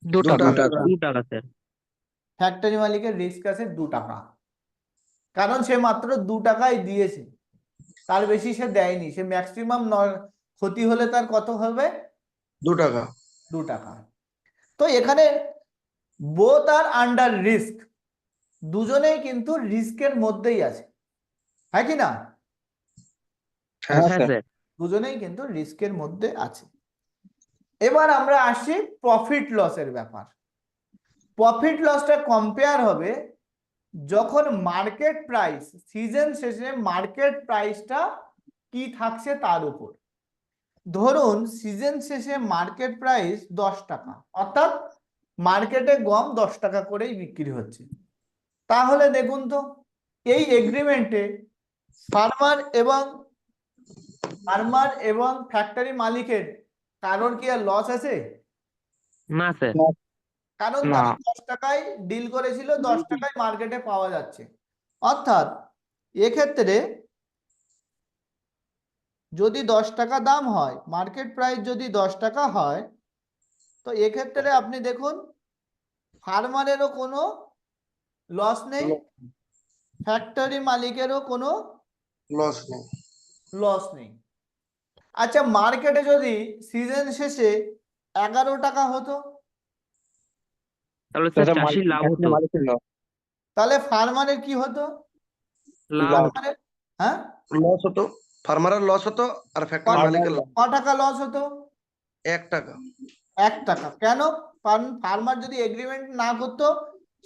B: 2 টাকা।
E: 2 টাকা।
B: 2 টাকা স্যার।
A: ফ্যাক্টরি মালিকের রিস্ক আছে 2 টাকা, কারণ সে মাত্র 2 টাকাই দিয়েছে, তার বেশি সে দেয়নি। সে ম্যাক্সিমাম ক্ষতি হলে তার কত হবে?
E: 2 টাকা।
A: 2 টাকা। তো এখানে বোথ আর আন্ডার রিস্ক, দুজনেই কিন্তু রিস্কের মধ্যেই আছে, হ্যাঁ কি না?
E: হ্যাঁ
B: হ্যাঁ স্যার।
A: দুজনেই কিন্তু রিস্কের মধ্যে আছে। এবার আমরা আসি প্রফিট লসের ব্যাপার। প্রফিট লসটা কম্পেয়ার হবে যখন মার্কেট প্রাইস, সিজন শেষে মার্কেট প্রাইসটা কি থাকছে তার উপর। ধরুন সিজন শেষে মার্কেট প্রাইস 10 টাকা, অর্থাৎ মার্কেটে গম 10 টাকা করেই বিক্রি হচ্ছে। তাহলে দেখুন তো এই এগ্রিমেন্টে ফার্মার এবং ফ্যাক্টরি মালিকের কারোর কি আর লস আছে?
B: না স্যার।
A: কারণ
B: না।
A: তারা 10 টাকায় ডিল করেছিল, 10 টাকায় মার্কেটে পাওয়া যাচ্ছে। অর্থাৎ এক্ষেত্রে যদি 10 টাকা দাম হয়, মার্কেট প্রাইস যদি 10 টাকা হয়, তো এক্ষেত্রে আপনি দেখুন ফার্মারেরও কোনো লস নেই, ফ্যাক্টরি মালিকেরও কোনো
E: লস নেই।
A: আচ্ছা মার্কেটে যদি সিজন শেষে 11 টাকা হতো,
B: তাহলে স্যার চাষির লাভ হতো।
A: তাহলে ফার্মারের কি হতো?
B: লাভ।
A: ফার্মারের হ্যাঁ
E: লস হতো, ফার্মারের লস হতো আর ফ্যাক্টরি মালিকের লাভ।
A: ক টাকা লস হতো?
E: 1 টাকা।
A: 1 টাকা। কেন? ফার্মার যদি এগ্রিমেন্ট না করতো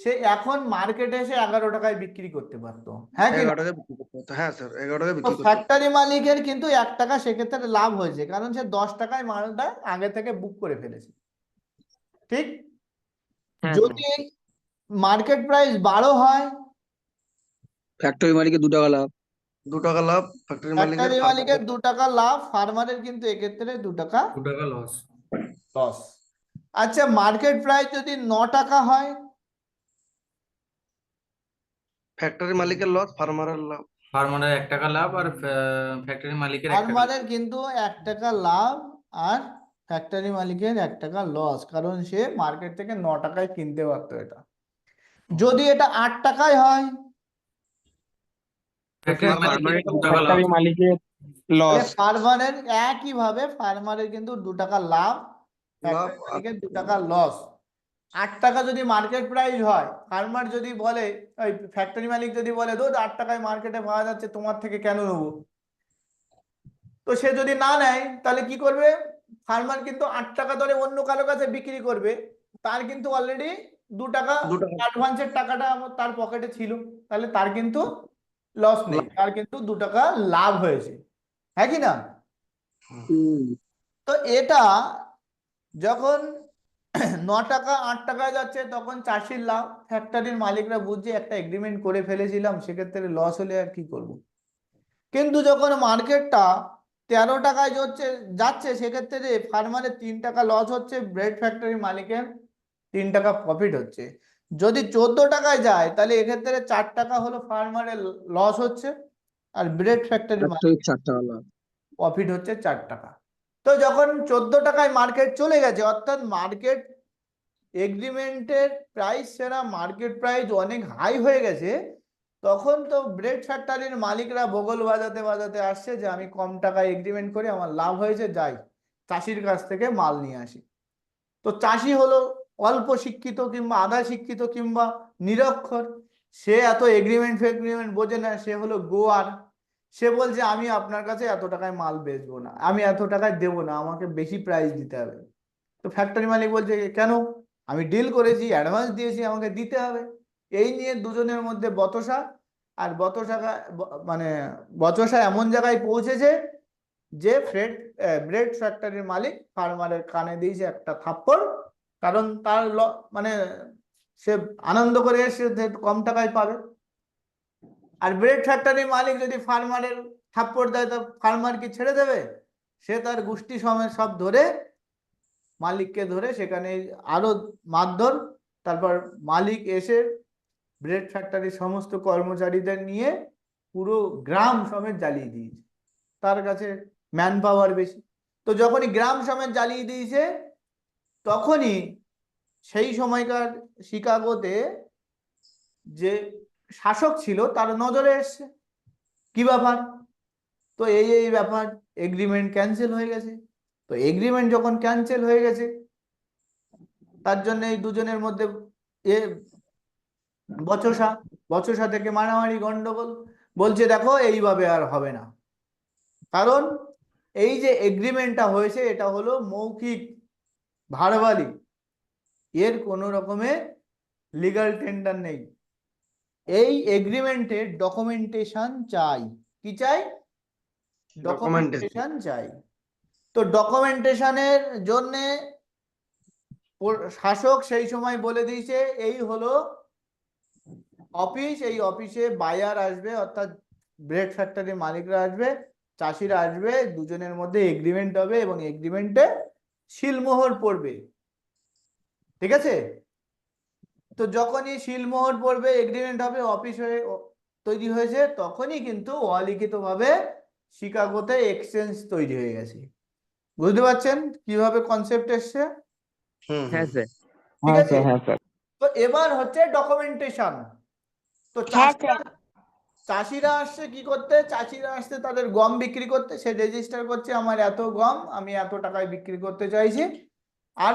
A: সে এখন মার্কেটে এসে 11 টাকায় বিক্রি করতে পারতো, হ্যাঁ কি না?
E: 11 টাকায় বিক্রি করতে হতো। হ্যাঁ স্যার, 11 টাকায়
A: তো
E: বিক্রি করতে হতো।
A: ফ্যাক্টরি মালিকের কিন্তু 1 টাকা সেক্ষেত্রে লাভ হয়েছে, কারণ সে 10 টাকায় মালটা আগে থেকে বুক করে ফেলেছে, ঠিক?
B: হ্যাঁ
A: যদি মার্কেট প্রাইস 12 হয়,
F: ফ্যাক্টরি মালিকের 2 টাকা লাভ।
E: 2 টাকা লাভ ফ্যাক্টরি মালিকের,
A: ফ্যাক্টরি মালিকের 2 টাকা লাভ, ফার্মারের কিন্তু এক্ষেত্রে 2 টাকা লস। আচ্ছা, মার্কেট প্রাইস যদি 9 টাকা হয়,
E: ফ্যাক্টরি মালিকের লস, ফার্মারের লাভ।
I: ফার্মারের 1 টাকা লাভ আর ফ্যাক্টরি মালিকের 1 টাকা লাভ।
A: ফার্মারের কিন্তু 1 টাকা লাভ আর ফ্যাক্টরি মালিকের 1 টাকা লস, কারণ সে মার্কেট থেকে 9 টাকায় কিনতে পারতো এটা। যদি এটা 8 টাকায় হয়,
I: ফ্যাক্টরি মালিকের 2 টাকা লাভ।
D: ফ্যাক্টরি মালিকের লস।
A: ফার্মারের একই ভাবে ফার্মারের কিন্তু 2 টাকা লাভ, ফ্যাক্টরি মালিকের 2 টাকা লস। 8 টাকা যদি মার্কেট প্রাইস হয়, ফার্মার যদি বলে, ওই ফ্যাক্টরি মালিক যদি বলে দুধ 8 টাকায় মার্কেটে পাওয়া যাচ্ছে, তোমার থেকে কেন নেবো, তো সে যদি না নেয় তাহলে কি করবে, ফার্মার কিন্তু 8 টাকা দরে অন্য কারো কাছে বিক্রি করবে, তার কিন্তু অলরেডি 2 টাকা
E: 2 টাকা
A: অ্যাডভান্সের টাকাটা তার পকেটে ছিল, তাহলে তার কিন্তু লস নেই, তার কিন্তু 2 টাকা লাভ হয়েছে, হ্যাঁ কি না? তো এটা যখন 9 টাকা 8 টাকায় যাচ্ছে, তখন চাষির লাভ, ফ্যাক্টরির মালিকরা বুঝছে একটা এগ্রিমেন্ট করে ফেলেছিলাম, সেক্ষেত্রে লস হলে আর কি করব। কিন্তু যখন মার্কেটটা 13 টাকায় যাচ্ছে, সেক্ষেত্রে ফার্মারের 3 টাকা লস হচ্ছে, ব্রেড ফ্যাক্টরি মালিকের 3 টাকা প্রফিট হচ্ছে। যদি 14 টাকায় যায়, তাহলে এক্ষেত্রে 4 টাকা হলো ফার্মারের লস হচ্ছে, আর ব্রেড ফ্যাক্টরি
F: ফ্যাক্টরি 4 টাকা লাভ।
A: প্রফিট হচ্ছে 4 টাকা। তো যখন 14 টাকায় মার্কেট চলে গেছে, অর্থাৎ মার্কেট এগ্রিমেন্টের প্রাইস সেরা মার্কেট প্রাইস অনেক হাই হয়ে গেছে, তখন তো ব্রেড ফ্যাক্টরির মালিকরা বগল বাজাতে বাজাতে আসছে যে আমি কম টাকায় এগ্রিমেন্ট করে আমার লাভ হয়েছে, যাই চাষির কাছ থেকে মাল নিয়ে আসি। তো চাষি হলো অল্প শিক্ষিত কিংবা আধা শিক্ষিত কিংবা নিরক্ষর, সে এত এগ্রিমেন্ট ফেগ্রিমেন্ট বোঝে না, সে হলো গোয়ার। সে বলছে আমি আপনার কাছে এত টাকায় মাল বেচবো না, আমি এত টাকায় দেবো না, আমাকে বেশি প্রাইস দিতে হবে। তো ফ্যাক্টরি মালিক বলছে কেন, আমি ডিল করেছি, অ্যাডভান্স দিয়েছি, আমাকে দিতে হবে। এই নিয়ে দুজনের মধ্যে বচসা, আর মানে বচসা এমন জায়গায় পৌঁছেছে যে ব্রেড ফ্যাক্টরির মালিক ফার্মারের কানে দিয়েছে একটা থাপ্পড়, কারণ তার মানে সে আনন্দ করে এসে কম টাকায় পাবে। আর ব্রেড ফ্যাক্টরির মালিক যদি ফার্মারের থাপ্পড় দেয়, তো ফার্মার কি ছেড়ে দেবে? সে তার গোষ্ঠী সমেত সব ধরে, মালিককে ধরে সেখানে আরো মারধর, তারপর মালিক এসে ব্রেড ফ্যাক্টরির সমস্ত কর্মচারীদের নিয়ে পুরো গ্রাম সমেত জ্বালিয়ে দিয়েছে, তার কাছে ম্যান পাওয়ার বেশি। তো যখনই গ্রাম সমেত জ্বালিয়ে দিয়েছে, তখনই সেই সময়কার শিকাগোতে যে শাসক ছিল তার নজরে এসছে, কি ব্যাপার, তো এই ব্যাপার, এগ্রিমেন্ট ক্যান্সেল হয়ে গেছে। তো এগ্রিমেন্ট যখন ক্যান্সেল হয়ে গেছে, তার জন্য এই দুজনের মধ্যে বচসা থেকে মারামারি গন্ডগোল। বলছে দেখো এইভাবে আর হবে না, কারণ এই যে এগ্রিমেন্টটা হয়েছে এটা হলো মৌখিক, ভার্বালি, এর কোনো রকমের লিগ্যাল টেন্ডার নেই। এই এগ্রিমেন্টের ডকুমেন্টেশন চাই, কি চাই? ডকুমেন্টেশন চাই। তো ডকুমেন্টেশনের জন্য শাসক সেই সময় বলে দিয়েছে এই হলো অফিস, এই অফিসে বায়ার আসবে, অর্থাৎ ব্রেড ফ্যাক্টরির মালিকরা আসবে, চাষিরা আসবে, দুজনের মধ্যে এগ্রিমেন্ট হবে এবং এগ্রিমেন্টে সিলমোহর পড়বে, ঠিক আছে? তো যখনই সিলমোহর পড়বে, এগ্রিমেন্ট হবে, অফিস হয়ে তৈরি হয়েছে, তখনই কিন্তু অলিখিতভাবে শিকাগোতে এক্সচেঞ্জ তৈরি হয়ে গেছে। বুঝতে পারছেন কিভাবে কনসেপ্ট এসছে?
B: হ্যাঁ স্যার।
A: ঠিক আছে।
D: হ্যাঁ স্যার।
A: তো এবার হচ্ছে ডকুমেন্টেশন। তো চাষিরা আসছে কি করতে? চাষিরা আসছে তাদের গম বিক্রি করতে, সে রেজিস্টার করছে আমার এত গম আমি এত টাকায় বিক্রি করতে চাইছি, আর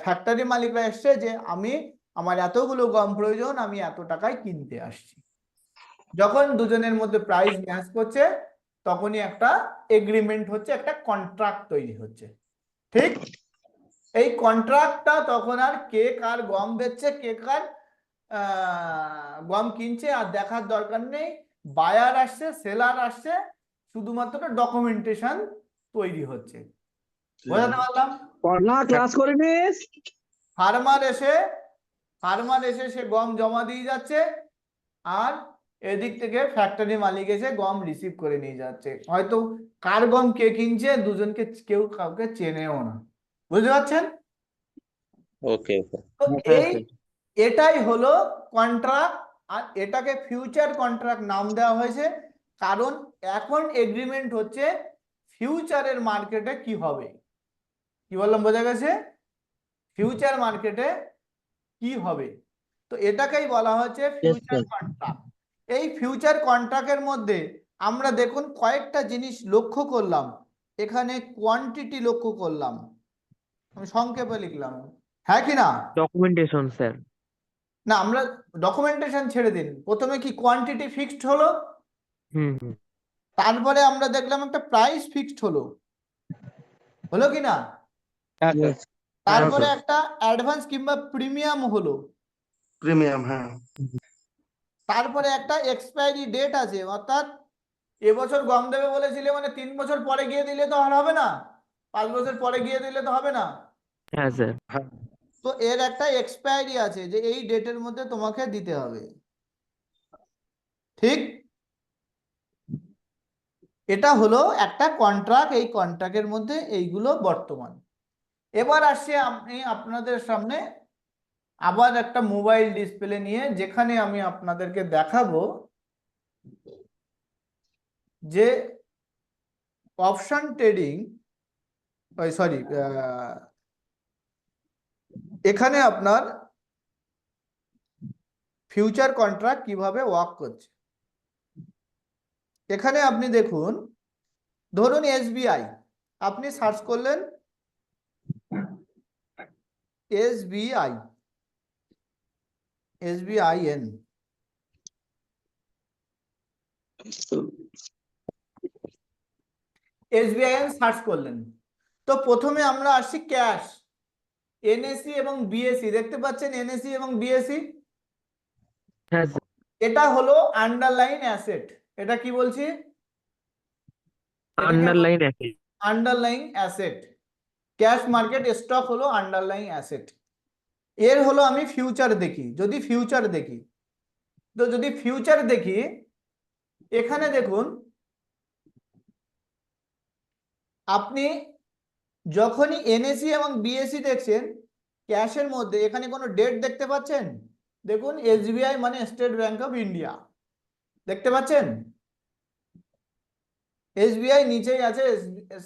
A: ফ্যাক্টরি মালিকরা এসছে যে আমার এতগুলো গম প্রয়োজন, আমি এত টাকায় কিনতে আসছি। যখন দুজনের মধ্যে প্রাইস ম্যাচ করছে, তখনই একটা এগ্রিমেন্ট হচ্ছে, একটা কন্ট্রাক্ট তৈরি হচ্ছে, ঠিক? এই কন্ট্রাক্টটা তখন আর কে কার গম বেচছে, কে কার গম কিনছে আর দেখার দরকার নেই। বায়ার আসছে, সেলার আসছে, শুধুমাত্র ডকুমেন্টেশন তৈরি হচ্ছে। বোঝাতে পারলাম?
F: পড়না ক্লাস করে নিস।
A: ফার্মার এসে ফার্মার এসে সে গম জমা দিয়ে যাচ্ছে, আর এদিক থেকে ফ্যাক্টরি মালিক এসে গম রিসিভ করে নিয়ে যাচ্ছে। হয়তো কার গম কে কিনছে দুজনকে কেউ কাউকে চেনেও না। বুঝতে পারছেন?
H: ওকে ওকে
A: তো এটাই হলো কন্ট্রাক্ট, আর এটাকে ফিউচার কন্ট্রাক্ট নাম দেওয়া হয়েছে, কারণ এখন এগ্রিমেন্ট হচ্ছে ফিউচারের মার্কেটে কি হবে। কি বললাম, বোঝা গেছে? ফিউচার মার্কেটে কি হবে, তো এটাকেই বলা হচ্ছে ফিউচার কন্ট্রাক্ট। এই ফিউচার কন্ট্রাক্টের মধ্যে আমরা দেখুন কয়েকটা জিনিস লক্ষ্য করলাম। এখানে কোয়ান্টিটি লক্ষ্য করলাম, আমি সংক্ষেপে লিখলাম, হ্যাঁ কি না?
B: Documentation sir.
A: না, আমরা ডকুমেন্টেশন ছেড়ে দিন, প্রথমে কি কোয়ান্টিটি ফিক্সড হলো,
B: হুম হুম।
A: তারপরে আমরা দেখলাম একটা প্রাইস ফিক্সড হলো, হলো কি না? তারপরে একটা অ্যাডভান্স কিংবা প্রিমিয়াম হলো,
E: প্রিমিয়াম, হ্যাঁ।
A: তারপরে একটা এক্সপায়ারি ডেট আছে, অর্থাৎ এবছর গম দেবে বলেছিলে মানে 3 বছর পরে গিয়ে দিলে তো আর হবে না, 5 বছর পরে গিয়ে দিলে তো হবে না।
B: হ্যাঁ স্যার।
A: তো এর একটা এক্সপায়ারি আছে যে এই ডেটের মধ্যে তোমাকে দিতে হবে, ঠিক? এটা হলো একটা কন্ট্রাক্ট, এই কন্ট্রাক্টের মধ্যে এইগুলো বর্তমান। এবার আসছে আমি আপনাদের সামনে আবার একটা মোবাইল ডিসপ্লে নিয়ে, যেখানে আমি আপনাদেরকে দেখাবো যে অপশন ট্রেডিং, সরি, এখানে আপনার ফিউচার কন্ট্রাক্ট কিভাবে ওয়ার্ক করছে। এখানে আপনি দেখুন, ধরুন এসবিআই, আপনি সার্চ করলেন এসবিআই, SBIN, SBIN সার্চ করলেন, তো প্রথমে আমরা আসছি ক্যাশ, এনএসি এবং বিএসি, দেখতে পাচ্ছেন এনএসি এবং বিএসি,
B: হ্যাঁ স্যার।
A: এটা হলো আন্ডারলাইন অ্যাসেট। এটা কি বলছি?
B: আন্ডারলাইন আছে।
A: Underline asset, cash market stock হলো আন্ডারলাইন অ্যাসেট। এর হলো আমি ফিউচার দেখি, যদি ফিউচার দেখি, তো যদি ফিউচার দেখি এখানে দেখুন, আপনি যখনই এনএসি এবং বিএসি দেখছেন ক্যাশের মধ্যে, এখানে কোনো ডেট দেখতে পাচ্ছেন? দেখুন এসবিআই মানে স্টেট ব্যাংক অফ ইন্ডিয়া, দেখতে পাচ্ছেন? এসবিআই নিচেই আছে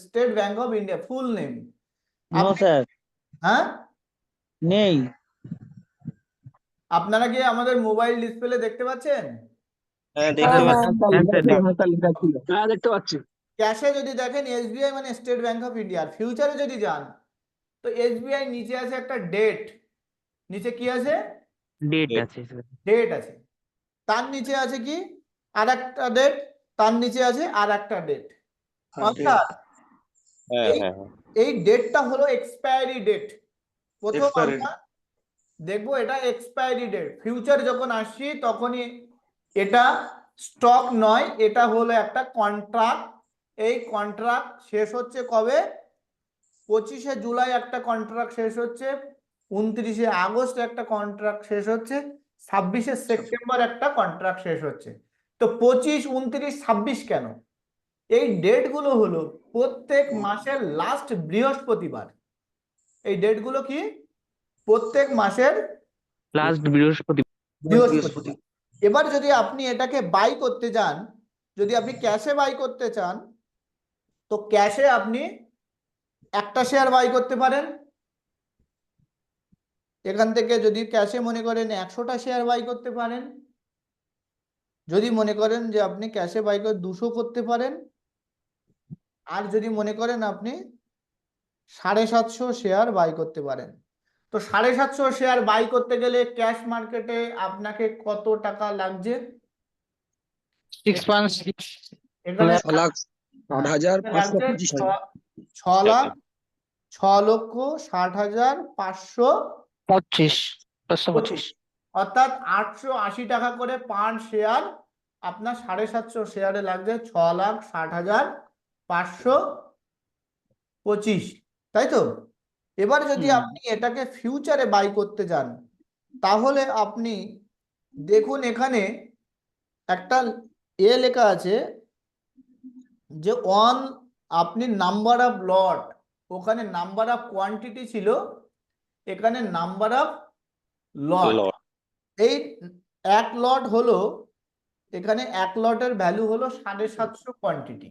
A: state bank of India full name.
G: Sir
A: হ্যাঁ,
G: নেই।
A: আপনারা কি আমাদের মোবাইল ডিসপ্লে দেখতে পাচ্ছেন?
H: হ্যাঁ দেখতে পাচ্ছি।
F: হ্যাঁ দেখতে পাচ্ছি।
A: ক্যাশে যদি দেখেন এসবিআই মানে স্টেট ব্যাংক অফ ইন্ডিয়া, ফিউচারে যদি যান তো এসবিআই নিচে আছে একটা ডেট, নিচে কি আছে?
B: ডেট আছে স্যার।
A: ডেট আছে, তার নিচে আছে কি আর একটা ডেট, তার নিচে আছে আর একটা ডেট, অর্থাৎ
H: হ্যাঁ
A: এই
H: হ্যাঁ হ্যাঁ।
A: এই ডেটটা হলো এক্সপায়ারি ডেট। প্রথম
E: Expiry
A: আমরা দেখবো এটা এক্সপায়ারি ডেট, ফিউচার যখন আসছি তখনই এটা স্টক নয়, এটা হলো একটা কন্ট্রাক্ট। এই কন্ট্রাক্ট শেষ হচ্ছে কবে? 25শে জুলাই একটা কন্ট্রাক্ট শেষ হচ্ছে, 29শে আগস্ট একটা কন্ট্রাক্ট শেষ হচ্ছে, 26শে সেপ্টেম্বর একটা কন্ট্রাক্ট শেষ হচ্ছে। তো 25, 29, 26 কেন? এই ডেটগুলো হলো প্রত্যেক মাসের লাস্ট বৃহস্পতিবার। এই ডেটগুলো কি? প্রত্যেক মাসের
B: লাস্ট বৃহস্পতিবার।
A: বৃহস্পতিবার। এবার যদি আপনি এটাকে বাই করতে যান, যদি আপনি ক্যাশে বাই করতে চান, তো ক্যাশে আপনি একটা শেয়ার বাই করতে পারেন। এখান থেকে যদি ক্যাশে মনে করেন 100টা শেয়ার বাই করতে পারেন, যদি মনে করেন যে আপনি ক্যাশে বাই করে 200 করতে পারেন, আর যদি মনে করেন আপনি 750 শেয়ার বাই করতে পারেন। তো 750 শেয়ার বাই করতে গেলে ক্যাশ মার্কেটে আপনাকে কত টাকা লাগছে? এখানে 6,60,525, অর্থাৎ 880 টাকা করে পার শেয়ার আপনার 750 শেয়ারে লাগছে 6,60,525, তাই তো? এবার যদি আপনি এটাকে ফিউচারে বাই করতে যান, তাহলে আপনি দেখুন এখানে একটা লেখা আছে যে আপনি নাম্বার অফ লট, ওখানে নাম্বার অফ কোয়ান্টিটি ছিল, এখানে নাম্বার অফ লট।
H: লট
A: এই এক লট হলো, এখানে এক লটের ভ্যালু হলো 750 কোয়ান্টিটি।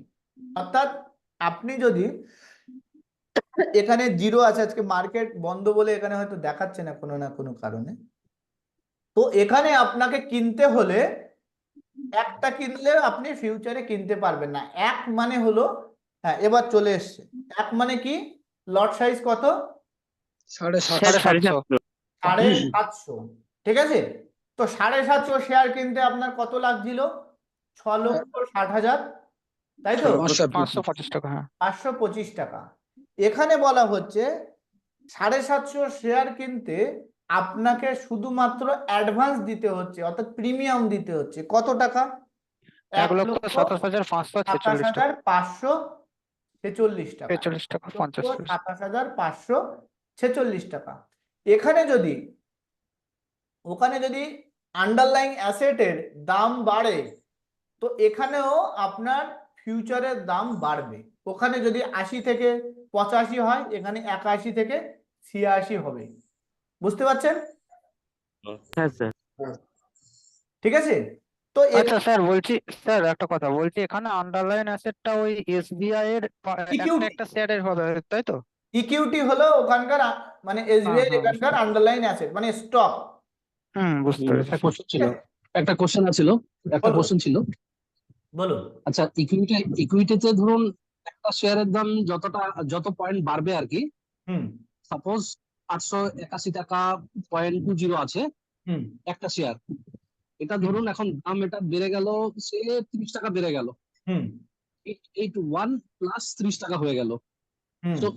A: অর্থাৎ আপনি যদি এখানে 0 আছে, আজকে মার্কেট বন্ধ বলে এখানে হয়তো দেখাচ্ছে না কোনো না কোনো কারণে, তো এখানে আপনাকে কিনতে হলে একটা কিনলে আপনি ফিউচারে কিনতে পারবেন না। এক মানে হলো, হ্যাঁ এবার চলে এসছে, এক মানে কি, লট সাইজ কত,
B: 750
A: 750, ঠিক আছে। তো 750 শেয়ার কিনতে আপনার কত লাগছিল, 6,60,000, তাই তো,
C: 525 টাকা। হ্যাঁ
A: 525 টাকা। এখানে বলা হচ্ছে 750 শেয়ার কিনতে আপনাকে শুধুমাত্র অ্যাডভান্স দিতে হচ্ছে, অর্থাৎ প্রিমিয়াম দিতে হচ্ছে কত টাকা,
C: 1,27,546 টাকা।
A: 27,546 টাকা,
C: 46 টাকা 50 পয়সা।
A: 27,546 টাকা। এখানে যদি, ওখানে যদি আন্ডারলাইং অ্যাসেটের দাম বাড়ে, তো এখানেও আপনার ফিউচারের দাম বাড়বে। ওখানে যদি 80 থেকে 85 হয়, এখানে 81 থেকে 86 হবে। বুঝতে পারছেন?
B: হ্যাঁ স্যার।
A: ঠিক আছে। তো
C: আচ্ছা স্যার বলছি, স্যার একটা কথা বলছি, এখানে আন্ডারলাইন অ্যাসেটটা ওই এসবিআই এর
A: ইকুইটি,
C: একটা শেয়ারের হবে, তাই তো?
A: ইকুইটি হলো ওখানকার মানে এসবিআই
C: হ্যাঁ,
A: এখানকার আন্ডারলাইন অ্যাসেট মানে স্টক।
C: বুঝতে পেরেছি।
F: একটা কোশ্চেন ছিল, একটা কোশ্চেন ছিল, একটা
A: বলুন।
F: কোশ্চেন ছিল।
A: বলুন।
F: আচ্ছা, ইকুইটিতে ধরুন একটা শেয়ারের দাম যত পয়েন্ট বাড়বে আর কি,
A: হুম
F: সাপোজ 881 টাকা .20 আছে
A: হুম
F: একটা শেয়ার। এটা ধরুন এখন দাম এটা বেড়ে গেল, সে 30 টাকা বেড়ে গেল,
A: হুম
F: 81 প্লাস 30 টাকা হয়ে গেল।
A: হুম
F: তো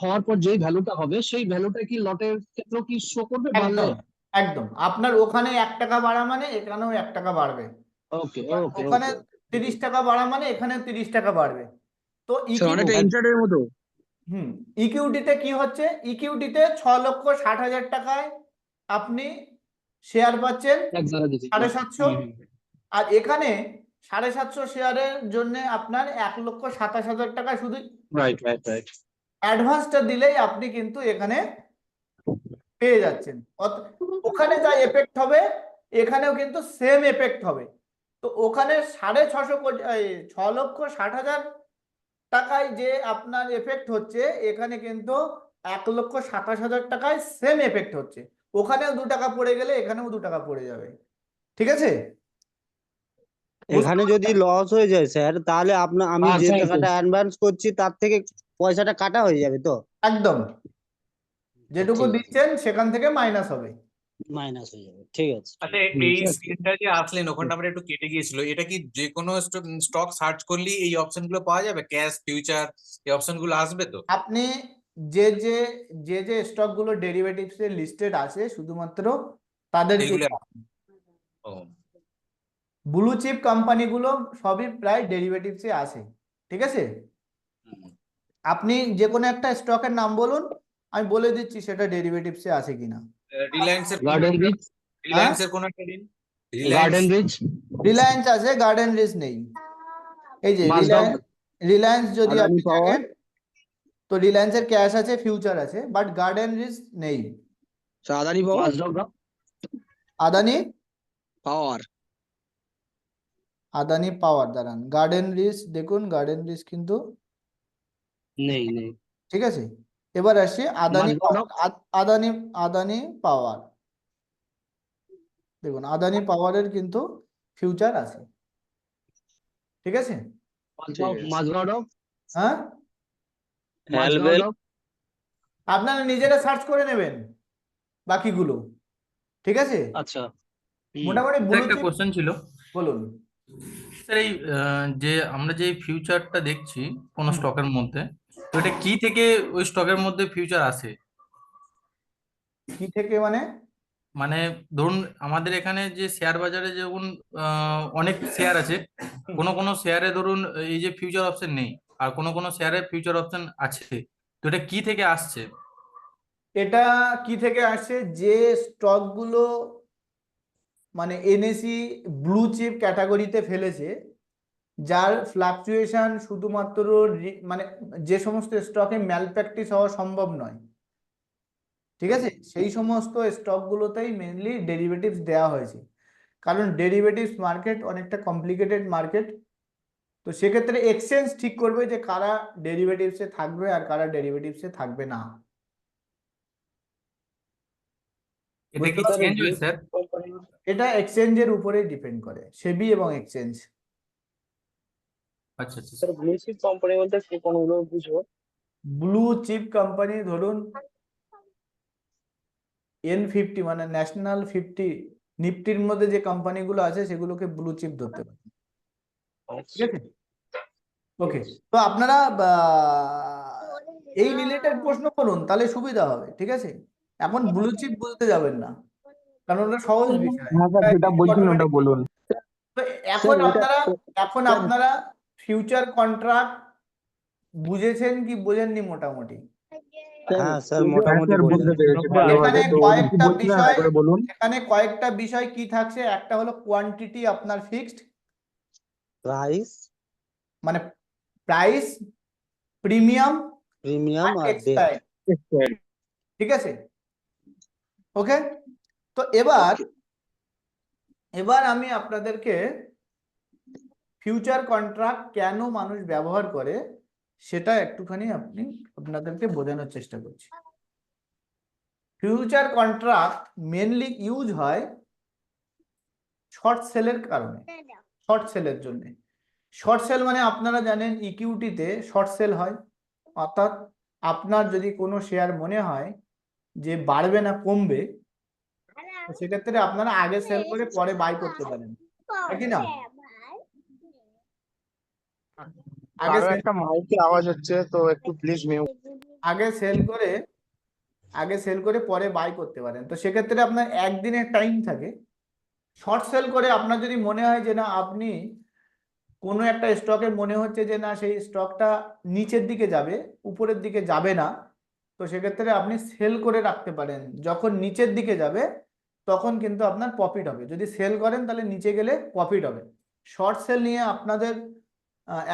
F: হওয়ার পর যেই ভ্যালুটা হবে সেই ভ্যালুটা কি লটের ক্ষেত্রেও কি শো করবে বাড়লে?
A: একদম একদম, আপনার ওখানে 1 টাকা বাড়া মানে এখানেও 1 টাকা বাড়বে।
F: ওকে ওকে
A: ওখানে 30 টাকা বাড়া মানে এখানে 30 টাকা বাড়বে। তো
F: অনেকটা ইন্টারডের মতো।
A: ইকুইটিতে কি হচ্ছে, ইকুইটিতে 6,60,000 টাকায় আপনি শেয়ার পাচ্ছেন 750, আর এখানে 750 শেয়ারের জন্য আপনার 1,27,000 টাকা শুধু
F: রাইট রাইট রাইট।
A: অ্যাডভান্সটা দিলেই আপনি কিন্তু এখানে পেয়ে যাচ্ছেন। ওখানে যা এফেক্ট হবে এখানেও কিন্তু সেম এফেক্ট হবে। তো ওখানে 650 কোটি, 6,60,000 টাকায় যে আপনার এফেক্ট হচ্ছে, এখানে কিন্তু 1,27,000 টাকায় সেম এফেক্ট হচ্ছে। ওখানেও 2 টাকা পড়ে গেলে এখানেও 2 টাকা পড়ে যাবে। ঠিক আছে।
G: এখানে যদি লস হয়ে যায় স্যার, তাহলে আমি যে টাকাটা অ্যাডভান্স করছি তার থেকে পয়সাটা কাটা হয়ে যাবে তো?
A: একদম, যেটুকু
G: ঠিক আছে,
A: দিচ্ছেন সেখান থেকে মাইনাস হবে।
G: মাইনাস হয়ে যাবে, ঠিক আছে।
I: আচ্ছা, এই স্ক্রিনটা যে আসলেন ওখানটা আমার একটু কেটে গিয়েছিল, এটা কি যে কোনো স্টক সার্চ করলে এই অপশন গুলো পাওয়া যাবে, ক্যাশ ফিউচার এই অপশন গুলো আসবে তো?
A: আপনি যে যে যে যে স্টক গুলো ডেরিভেটিভস এ লিস্টেড আছে শুধুমাত্র তাদেরকে,
I: সেগুলো ও
A: ব্লু চিপ কোম্পানিগুলো সবই প্রায় ডেরিভেটিভস এ আছে। ঠিক আছে। আপনি যে কোনো একটা স্টকের নাম বলুন, আমি বলে দিচ্ছি সেটা ডেরিভেটিভস এ আছে কিনা।
I: রিলায়েন্সের
F: গার্ডেন রিচ,
I: রিলায়েন্সের কোন একটা দিন।
F: গার্ডেন রিচ,
A: রিলায়েন্স আছে, গার্ডেন রিচ নেই। এই যে
F: মাসডক,
A: রিলায়েন্স যদি
F: আদানি
A: আপনি
F: পাওয়ার।
A: দেখেন, তো রিলায়েন্সের ক্যাশ আছে, ফিউচার আছে, বাট গার্ডেন রিচ নেই।
F: আদানি পাওয়ার, মাসডক
A: আদানি
F: পাওয়ার।
A: আদানি পাওয়ার, দাঁড়ান, গার্ডেন রিচ দেখুন, গার্ডেন রিচ কিন্তু
F: নেই নেই।
A: ঠিক আছে। এবার আসি আদানি
F: মাসডক,
A: আদানি আদানি পাওয়ার, দেখুন আদানি পাওয়ারের কিন্তু ফিউচার আছে। ঠিক আছে।
F: মাসডক,
A: হ্যাঁ,
H: হ্যালবেল
A: আপনারা নিজেরা সার্চ করে নেবেন বাকিগুলো। ঠিক আছে।
F: আচ্ছা।
A: মোটামুটি
I: স্যার,
A: ব্লু
I: একটা
A: চিপ,
I: কোশ্চেন ছিল
A: বলুন।
I: স্যার, এই যে আমরা যে ফিউচারটা দেখছি কোন
A: হুম।
I: স্টকের মধ্যে, তো এটা কি থেকে ওই স্টকের মধ্যে ফিউচার আসে?
A: কি থেকে মানে?
I: মানে ধরুন আমাদের এখানে যে শেয়ার বাজারে যেমন অনেক শেয়ার আছে, কোন কোন শেয়ারে ধরুন এই যে ফিউচার অপশন নেই, আর কোন কোন শেয়ারে ফিউচার অপশন আছে, তো এটা কি থেকে আসছে?
A: এটা কি থেকে আসছে, যে স্টকগুলো মানে এনএসই ব্লু চিপ ক্যাটাগরিতে ফেলেছে, যার ফ্লাকচুয়েশন শুধুমাত্র মানে যে সমস্ত স্টকে ম্যালপ্র্যাকটিস হওয়া সম্ভব নয়, ঠিক আছে, সেই সমস্ত স্টকগুলোতেই মেনলি ডেরিভেটিভস দেওয়া হয়েছে। কারণ ডেরিভেটিভস মার্কেট অনেকটা কমপ্লিকেটেড মার্কেট, তো সেক্ষেত্রে এক্সচেঞ্জ ঠিক করবে যে কারা ডেরিভেটিভসে থাকবে আর কারা ডেরিভেটিভসে থাকবে না।
I: এটা কি চেঞ্জ হয় স্যার?
A: এটা এক্সচেঞ্জের উপরেই ডিপেন্ড করে, সেবি এবং এক্সচেঞ্জ।
I: আচ্ছা আচ্ছা
H: স্যার ব্লু চিপ কোম্পানি বলতে কি কোনগুলো বুঝবো?
A: ব্লু চিপ কোম্পানি ধরুন N50 মানে ন্যাশনাল 50 নিফটির মধ্যে যে কোম্পানিগুলো আছে সেগুলোকে ব্লু চিপ ধরতে পারে, ঠিক আছে। ওকে, তো আপনারা এই রিলেটেড প্রশ্ন করুন, তাহলে সুবিধা হবে, ঠিক আছে। এখন ব্লু চিপ বলতে যাবেন না, কারণ ওটা সহজ বিষয়।
C: হ্যাঁ স্যার, যেটা বলছেন ওটা বলুন।
A: তো এখন
F: স্যার, এটা-
A: আপনারা আপনারা ফিউচার কন্ট্রাক্ট বুঝেছেন কি বোঝেননি মোটামুটি?
G: হ্যাঁ স্যার,
F: future-
G: মোটামুটি
C: স্যার, বুঝতে
G: বোঝেন।
C: পেরেছি
A: এখানে
C: ভালোভাবে। তো কি
A: কয়েকটা
C: বলছিলেন
A: বিষয়
C: একবার বলুন।
A: এখানে কয়েকটা বিষয় কি থাকছে, একটা হলো কোয়ান্টিটি আপনার ফিক্সড,
G: প্রাইস,
A: মানে প্রাইস, প্রিমিয়াম
G: প্রিমিয়াম
A: আর
G: আর ডেট।
A: এক্সপায়ারি, ঠিক আছে। ওকে, তো এবার আমি আপনাদেরকে ফিউচার কন্ট্রাক্ট কেন মানুষ ব্যবহার করে সেটা একটুখানি আপনাদেরকে বোঝানোর চেষ্টা করছি। ফিউচার কন্ট্রাক্ট মেনলি ইউজ হয় শর্ট সেলের কারণে, শর্ট সেলের জন্য। শর্ট সেল মানে আপনারা জানেন ইকুইটিতে শর্ট সেল হয়, অর্থাৎ আপনার যদি কোনো শেয়ার মনে হয় যে বাড়বে না কমবে, তো সেক্ষেত্রে আপনারা আগে সেল করে পরে বাই করতে পারেন, নাকি না? আগে
C: আরো
A: সেল
C: একটা মাইকে আওয়াজ হচ্ছে, তো একটু প্লিজ মিউট।
A: আগে সেল করে পরে বাই করতে পারেন। তো সেক্ষেত্রে আপনার একদিনের টাইম থাকে। শর্ট সেল করে আপনার যদি মনে হয় যে না, আপনি কোনো একটা স্টকে মনে হচ্ছে যে না সেই স্টকটা নিচের দিকে যাবে, উপরের দিকে যাবে না, তো সেক্ষেত্রে আপনি সেল করে রাখতে পারেন। যখন নিচের দিকে যাবে তখন কিন্তু আপনার প্রফিট হবে। যদি সেল করেন তাহলে নিচে গেলে প্রফিট হবে। শর্ট সেল নিয়ে আপনাদের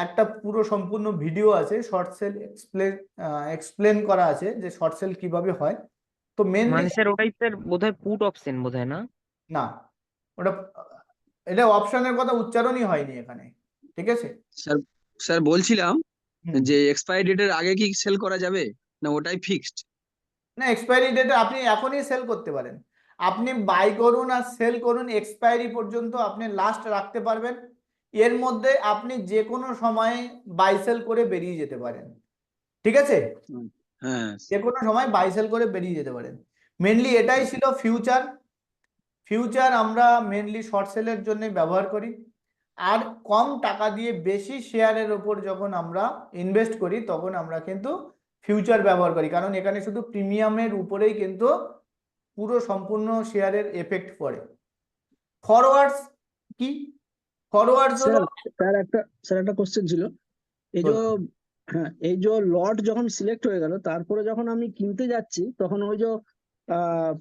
A: একটা পুরো সম্পূর্ণ ভিডিও আছে, শর্ট সেল এক্সপ্লেন করা আছে যে শর্ট সেল কিভাবে হয়। তো মেনলি
B: মানে স্যার ওটাই স্যার বোধহয় পুট অপশন বোধহয় না?
A: না, ওটা এটা অপশনের কথা উচ্চারণই হয়নি এখানে, ঠিক আছে।
F: স্যার স্যার বলছিলাম
A: হুম।
F: যে এক্সপায়ারি ডেটের আগে কি সেল করা যাবে না ওটাই ফিক্সড?
A: না, এক্সপায়ারি ডেটে আপনি এখনই সেল করতে পারেন। আপনি বাই করুন আর সেল করুন, এক্সপায়ারি পর্যন্ত আপনি লাস্ট রাখতে পারবেন। এর মধ্যে আপনি যে কোনো সময় বাই সেল করে বেরিয়ে যেতে পারেন, ঠিক আছে।
F: হ্যাঁ
A: যে কোনো সময় বাই সেল করে বেরিয়ে যেতে পারেন। মেনলি এটাই ছিল ফিউচার। ফিউচার আমরা মেনলি শর্ট সেলের জন্য ব্যবহার করি। আর কম টাকা দিয়ে বেশি শেয়ারের ওপর যখন আমরা ইনভেস্ট করি তখন আমরা কিন্তু ফিউচার ব্যবহার করি, কারণ এখানে শুধু প্রিমিয়ামের উপরেই কিন্তু পুরো সম্পূর্ণ শেয়ারের এফেক্ট পড়ে। ফরওয়ার্ডস কি? ফরওয়ার্ডস হলো
F: স্যার একটা কোশ্চেন ছিল। এই যে হ্যাঁ, এই যে লট যখন সিলেক্ট হয়ে গেল, তারপরে যখন আমি কিনতে যাচ্ছি তখন ওই যে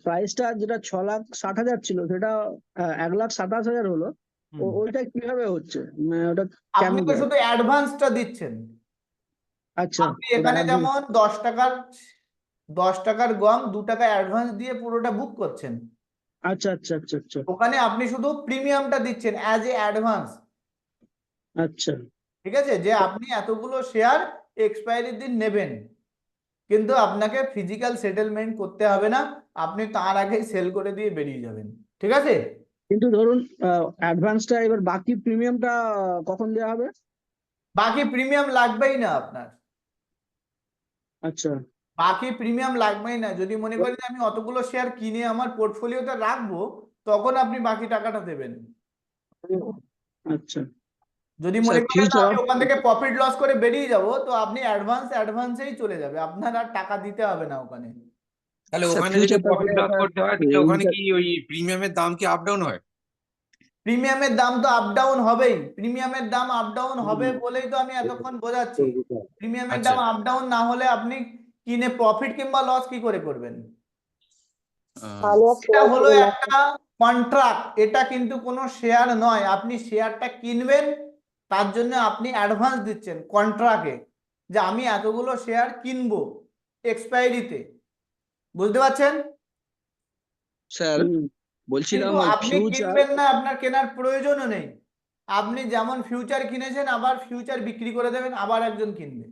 F: প্রাইসটা যেটা 6,60,000 ছিল সেটা 1,27,000 হলো। ওইটা কিভাবে হচ্ছে, মানে ওটা
A: আপনি তো
F: কেন?
A: শুধু অ্যাডভান্সটা দিচ্ছেন।
F: আচ্ছা,
A: আপনি এখানে যেমন 10 টাকার গম 2 টাকা অ্যাডভান্স দিয়ে পুরোটা বুক করছেন,
F: আচ্ছা আচ্ছা আচ্ছা আচ্ছা
A: ওখানে আপনি শুধু প্রিমিয়ামটা দিচ্ছেন অ্যাজ এ অ্যাডভান্স,
F: আচ্ছা
A: ঠিক আছে, যে আপনি এতগুলো শেয়ার এক্সপায়ারির দিন নেবেন, কিন্তু আপনাকে ফিজিক্যাল সেটেলমেন্ট করতে হবে না, আপনি তার আগেই সেল করে দিয়ে বেরিয়ে যাবেন, ঠিক আছে।
F: কিন্তু ধরুন অ্যাডভান্সটা, এবার বাকি প্রিমিয়ামটা কখন দেওয়া হবে?
A: বাকি প্রিমিয়াম লাগবেই না আপনার,
F: আচ্ছা
A: বাকি প্রিমিয়াম লাগবেই না। যদি মনে করেন যে আমি অতগুলো শেয়ার কিনে আমার পোর্টফোলিওতে রাখবো, তখন আপনি বাকি টাকাটা দেবেন।
F: আচ্ছা
A: যদি
F: স্যার,
A: মনে করেন
F: future
A: আমি ওখান থেকে প্রফিট লস করে বেরিয়ে যাব, তো আপনি অ্যাডভান্সেই চলে যাবে, আপনার আর টাকা দিতে হবে না ওখানে।
I: তাহলে
F: স্যার,
I: ওখানে যদি
F: future
I: প্রফিট লস করতে হয় তাহলে ওখানে
F: future-
I: কি ওই প্রিমিয়ামের দাম কি আপ ডাউন হয়?
A: প্রিমিয়ামের দাম তো আপ ডাউন হবেই, প্রিমিয়ামের দাম আপ ডাউন হবে বলেই তো আমি এতক্ষণ বোঝাচ্ছি। প্রিমিয়ামের
I: আচ্ছা
A: দাম আপ ডাউন না হলে আপনি কিনে প্রফিট কিংবা লস কি করে করবেন?
H: তাহলে আর
A: এটা
H: share
A: হলো
H: করে লাভ
A: একটা কন্ট্রাক্ট, এটা কিন্তু কোনো শেয়ার নয়। আপনি শেয়ারটা কিনবেন, তার জন্য আপনি অ্যাডভান্স দিচ্ছেন কন্ট্রাক্টে, যে আমি এতগুলো শেয়ার কিনবো এক্সপায়ারিতে। বুঝতে পারছেন?
F: স্যার বলছিলাম
A: কিন্তু
F: ওই
A: আপনি
F: ফিউচার,
A: কিনবেন না, আপনার কেনার প্রয়োজনও নেই। আপনি যেমন ফিউচার কিনেছেন, আবার ফিউচার বিক্রি করে দেবেন, আবার একজন কিনবে।